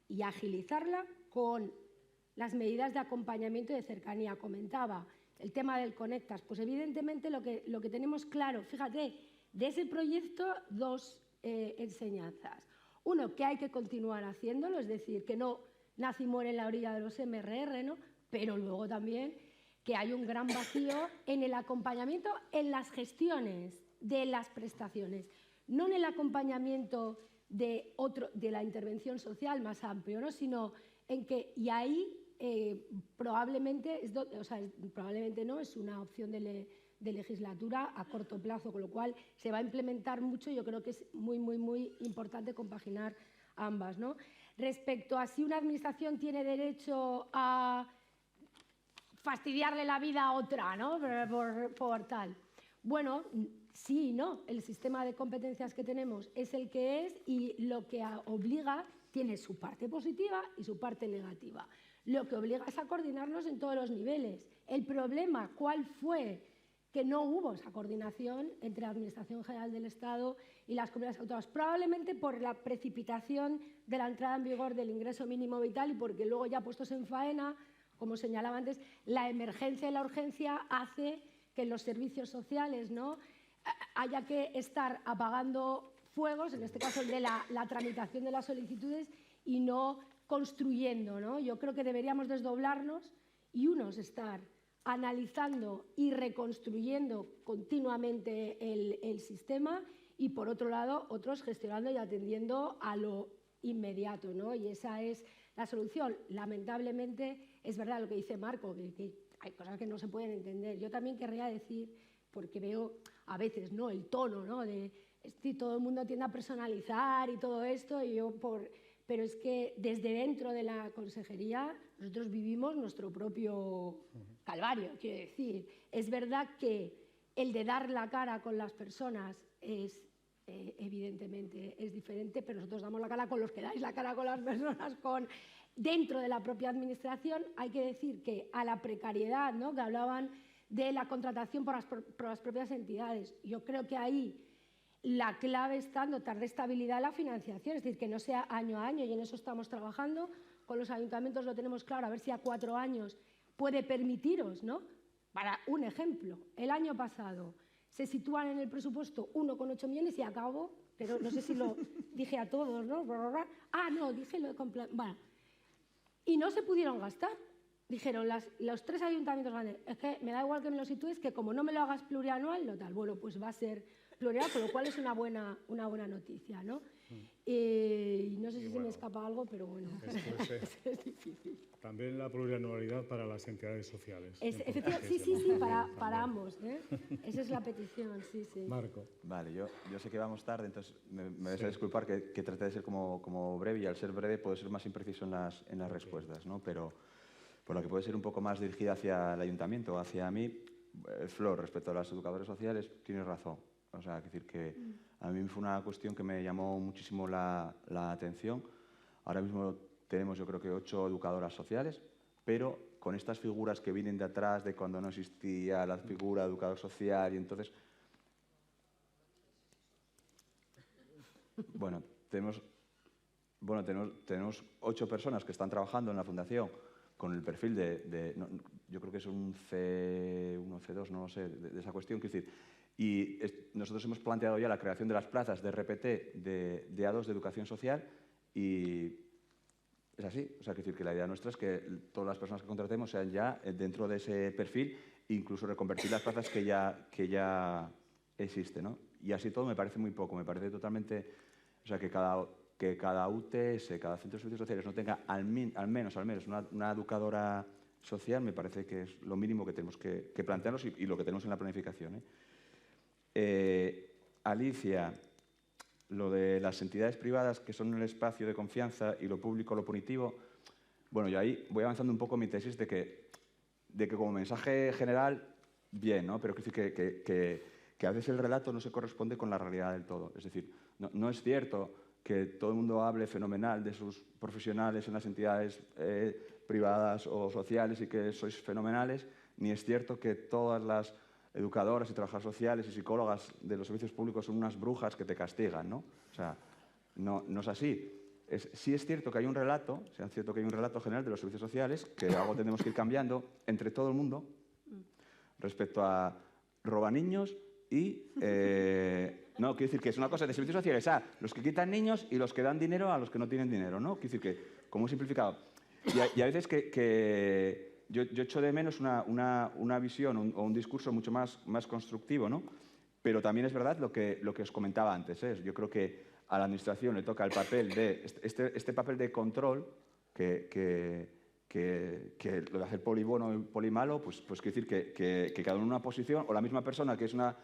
y agilizarla con las medidas de acompañamiento y de cercanía. Comentaba el tema del Conectas. Pues evidentemente lo que tenemos claro, fíjate, de ese proyecto dos enseñanzas. Uno, que hay que continuar haciéndolo, es decir, que no nace y muere en la orilla de los MRR, ¿no?, pero luego también que hay un gran vacío en el acompañamiento en las gestiones de las prestaciones, no en el acompañamiento de la intervención social más amplio, ¿no?, sino en que, y ahí probablemente no es una opción de legislatura a corto plazo, con lo cual se va a implementar mucho. Yo creo que es muy, muy, muy importante compaginar ambas, ¿no? Respecto a si una administración tiene derecho a fastidiarle la vida a otra, ¿no?, por tal. Bueno, sí y no. El sistema de competencias que tenemos es el que es y lo que obliga tiene su parte positiva y su parte negativa. Lo que obliga es a coordinarnos en todos los niveles. El problema, ¿cuál fue? Que no hubo esa coordinación entre la Administración General del Estado y las comunidades autónomas, probablemente por la precipitación de la entrada en vigor del ingreso mínimo vital y porque luego, ya puestos en faena, como señalaba antes, la emergencia y la urgencia hace que en los servicios sociales, ¿no?, haya que estar apagando fuegos, en este caso el de la tramitación de las solicitudes, y no construyendo, ¿no? Yo creo que deberíamos desdoblarnos y unos estar analizando y reconstruyendo continuamente el sistema y, por otro lado, otros gestionando y atendiendo a lo inmediato, ¿no? Y esa es la solución. Lamentablemente, es verdad lo que dice Marco, que hay cosas que no se pueden entender. Yo también querría decir, porque veo a veces, ¿no?, el tono, ¿no?, de todo el mundo tiende a personalizar y todo esto, pero es que desde dentro de la consejería nosotros vivimos nuestro propio calvario, quiero decir. Es verdad que el de dar la cara con las personas es evidentemente es diferente, pero nosotros damos la cara con los que dais la cara con las personas, dentro de la propia administración. Hay que decir que a la precariedad, ¿no?, que hablaban de la contratación por las propias entidades, yo creo que ahí la clave está en dotar de estabilidad la financiación, es decir, que no sea año a año, y en eso estamos trabajando. Con los ayuntamientos lo tenemos claro, a ver si a 4 años puede permitiros, ¿no? Para un ejemplo, el año pasado se sitúan en el presupuesto 1,8 millones y acabo, pero no sé si lo dije a todos, ¿no? No, dije lo de bueno, y no se pudieron gastar. Dijeron los 3 ayuntamientos grandes, es que me da igual que me lo sitúes, que como no me lo hagas plurianual, no tal. Bueno, pues va a ser plurianual, con lo cual es una buena noticia, ¿no? Y no sé si se
bueno,
me escapa algo, pero bueno, es difícil.
También la plurianualidad para las entidades sociales.
Efectivamente, sí, para ambos. Esa es la petición, sí.
Marco.
Vale, yo sé que vamos tarde, entonces me vais a disculpar que trate de ser como breve, y al ser breve puedo ser más impreciso en las respuestas, ¿no? Pero por lo que puede ser un poco más dirigida hacia el ayuntamiento, hacia mí, Flor, respecto a las educadoras sociales, tienes razón. O sea, es decir, que a mí fue una cuestión que me llamó muchísimo la atención. Ahora mismo tenemos, yo creo que 8 educadoras sociales, pero con estas figuras que vienen de atrás, de cuando no existía la figura de educador social, y entonces... Bueno, tenemos 8 personas que están trabajando en la fundación con el perfil yo creo que es un C1, C2, no lo sé, de esa cuestión, quiero decir. Y nosotros hemos planteado ya la creación de las plazas de RPT de A2 de educación social, y es así. O sea, quiero decir que la idea nuestra es que todas las personas que contratemos sean ya dentro de ese perfil, incluso reconvertir las plazas que ya existen, ¿no? Y así todo me parece muy poco, me parece totalmente... O sea, que cada UTS, cada centro de servicios sociales no tenga al menos una educadora social, me parece que es lo mínimo que tenemos que plantearnos y lo que tenemos en la planificación, Alicia, lo de las entidades privadas que son el espacio de confianza y lo público lo punitivo, bueno, yo ahí voy avanzando un poco mi tesis de que como mensaje general, bien, ¿no? Pero quiero decir que a veces el relato no se corresponde con la realidad del todo. Es decir, no es cierto que todo el mundo hable fenomenal de sus profesionales en las entidades privadas o sociales y que sois fenomenales, ni es cierto que todas las educadoras y trabajadoras sociales y psicólogas de los servicios públicos son unas brujas que te castigan, ¿no? O sea, no es así. Sí es cierto que hay un relato, general de los servicios sociales, que algo tenemos que ir cambiando entre todo el mundo respecto a robaniños y... no, quiero decir que es una cosa de servicios sociales, los que quitan niños y los que dan dinero a los que no tienen dinero, ¿no? Quiero decir que, como un simplificado. Y a veces que yo echo de menos una visión o un discurso mucho más constructivo, ¿no? Pero también es verdad lo que os comentaba antes, Yo creo que a la Administración le toca el papel de... Este papel de control que lo de hacer poli bueno y poli malo, pues quiere decir que cada uno en una posición, o la misma persona que es una...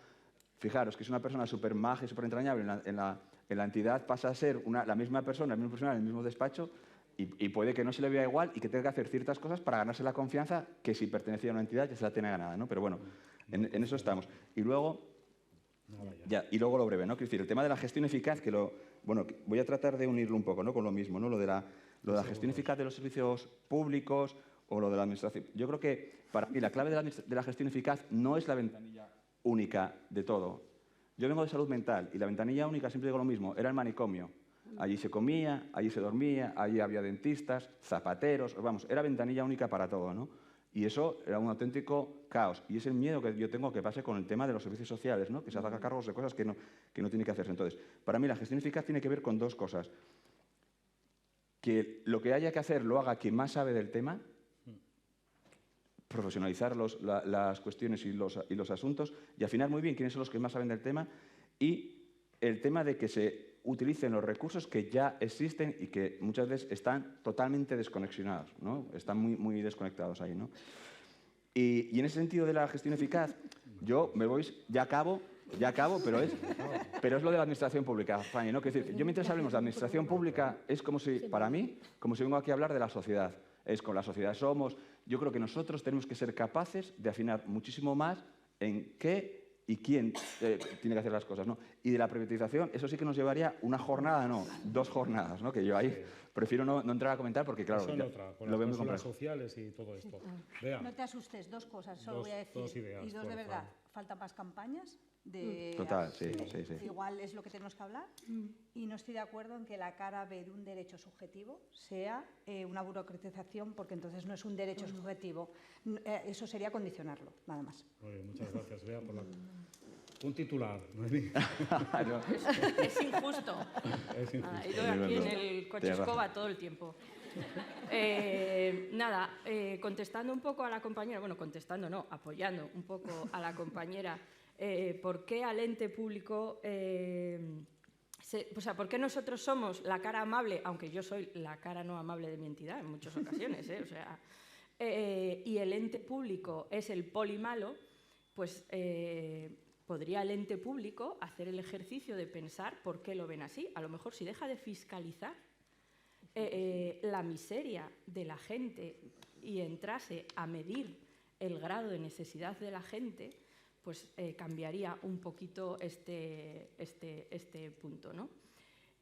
Fijaros, que es una persona súper maja y súper entrañable en la entidad, pasa a ser la misma persona, el mismo profesional, en el mismo despacho, y puede que no se le vea igual y que tenga que hacer ciertas cosas para ganarse la confianza que si pertenecía a una entidad ya se la tiene ganada, ¿no? Pero bueno, en eso estamos. Y luego, lo breve, ¿no? Quiero decir, el tema de la gestión eficaz, voy a tratar de unirlo un poco, ¿no? Con lo mismo, ¿no? Lo de la gestión eficaz de los servicios públicos o lo de la administración. Yo creo que para mí la clave de la gestión eficaz no es la ventanilla única de todo. Yo vengo de salud mental y la ventanilla única, siempre digo lo mismo, era el manicomio. Allí se comía, allí se dormía, allí había dentistas, zapateros, era ventanilla única para todo, ¿no? Y eso era un auténtico caos. Y es el miedo que yo tengo que pase con el tema de los servicios sociales, ¿no? Que se haga cargos de cosas que no tiene que hacerse. Entonces, para mí la gestión eficaz tiene que ver con dos cosas. Que lo que haya que hacer lo haga quien más sabe del tema, profesionalizar las cuestiones y los asuntos y afinar muy bien quiénes son los que más saben del tema, y el tema de que se utilicen los recursos que ya existen y que muchas veces están totalmente desconexionados, ¿no? Están muy desconectados ahí, ¿no? Y en ese sentido de la gestión eficaz, yo me voy, ya acabo, pero es lo de la administración pública, Fanny, ¿no? Quiero decir, yo mientras hablemos de administración pública es como si, para mí, como si vengo aquí a hablar de la sociedad. Es con la sociedad somos. Yo creo que nosotros tenemos que ser capaces de afinar muchísimo más en qué y quién tiene que hacer las cosas, ¿no? Y de la privatización, eso sí que nos llevaría una jornada, no, 2 jornadas, ¿no? Que yo ahí prefiero no entrar a comentar porque, claro,
eso en otra, con
lo
las
vemos
cláusulas sociales y todo esto. Vea.
No te asustes, 2 cosas, solo voy a decir.
2 ideas,
y 2 de verdad. Faltan más campañas.
Total, sí.
Igual es lo que tenemos que hablar. Y no estoy de acuerdo en que la cara B de un derecho subjetivo sea una burocratización, porque entonces no es un derecho subjetivo. Eso sería condicionarlo, nada más.
Muy bien, muchas gracias, Bea, por un titular.
Es injusto.
Es injusto.
He ido aquí en el coche escoba todo el tiempo. Contestando un poco a la compañera, apoyando un poco a la compañera, ¿por qué al ente público O sea, ¿por qué nosotros somos la cara amable, aunque yo soy la cara no amable de mi entidad en muchas ocasiones, o sea, y el ente público es el poli malo? Pues podría el ente público hacer el ejercicio de pensar por qué lo ven así. A lo mejor si deja de fiscalizar la miseria de la gente y entrase a medir el grado de necesidad de la gente, pues cambiaría un poquito este punto, ¿no?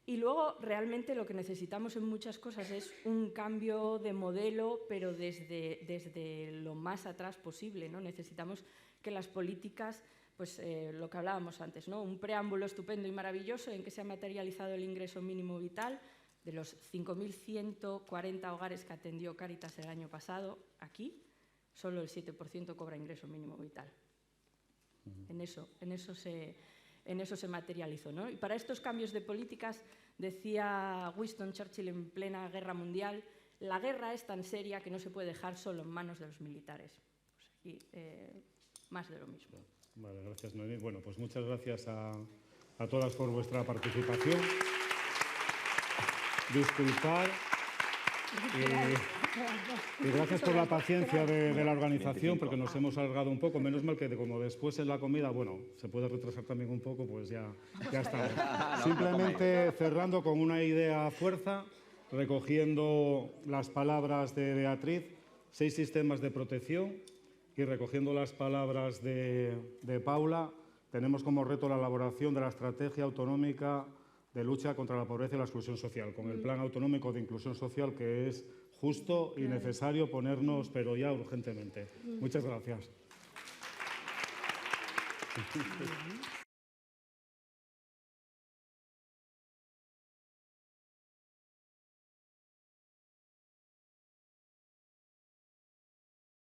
Y luego realmente lo que necesitamos en muchas cosas es un cambio de modelo, pero desde lo más atrás posible, ¿no? Necesitamos que las políticas, pues lo que hablábamos antes, ¿no? Un preámbulo estupendo y maravilloso en que se ha materializado el ingreso mínimo vital. De los 5.140 hogares que atendió Cáritas el año pasado, aquí, solo el 7% cobra ingreso mínimo vital. En eso se materializó, ¿no? Y para estos cambios de políticas, decía Winston Churchill en plena guerra mundial, la guerra es tan seria que no se puede dejar solo en manos de los militares. Pues aquí, más de lo mismo.
Vale, gracias, Noemí. Bueno, pues muchas gracias a todas por vuestra participación. Disculpad y gracias por la paciencia de la organización, porque nos hemos alargado un poco. Menos mal que como después en la comida, bueno, se puede retrasar también un poco, pues ya estamos. Simplemente cerrando con una idea a fuerza, recogiendo las palabras de Beatriz, 6 sistemas de protección, y recogiendo las palabras de Paula, tenemos como reto la elaboración de la estrategia autonómica de lucha contra la pobreza y la exclusión social, con el Plan Autonómico de Inclusión Social, que es justo y necesario ponernos, pero ya urgentemente. Muchas gracias.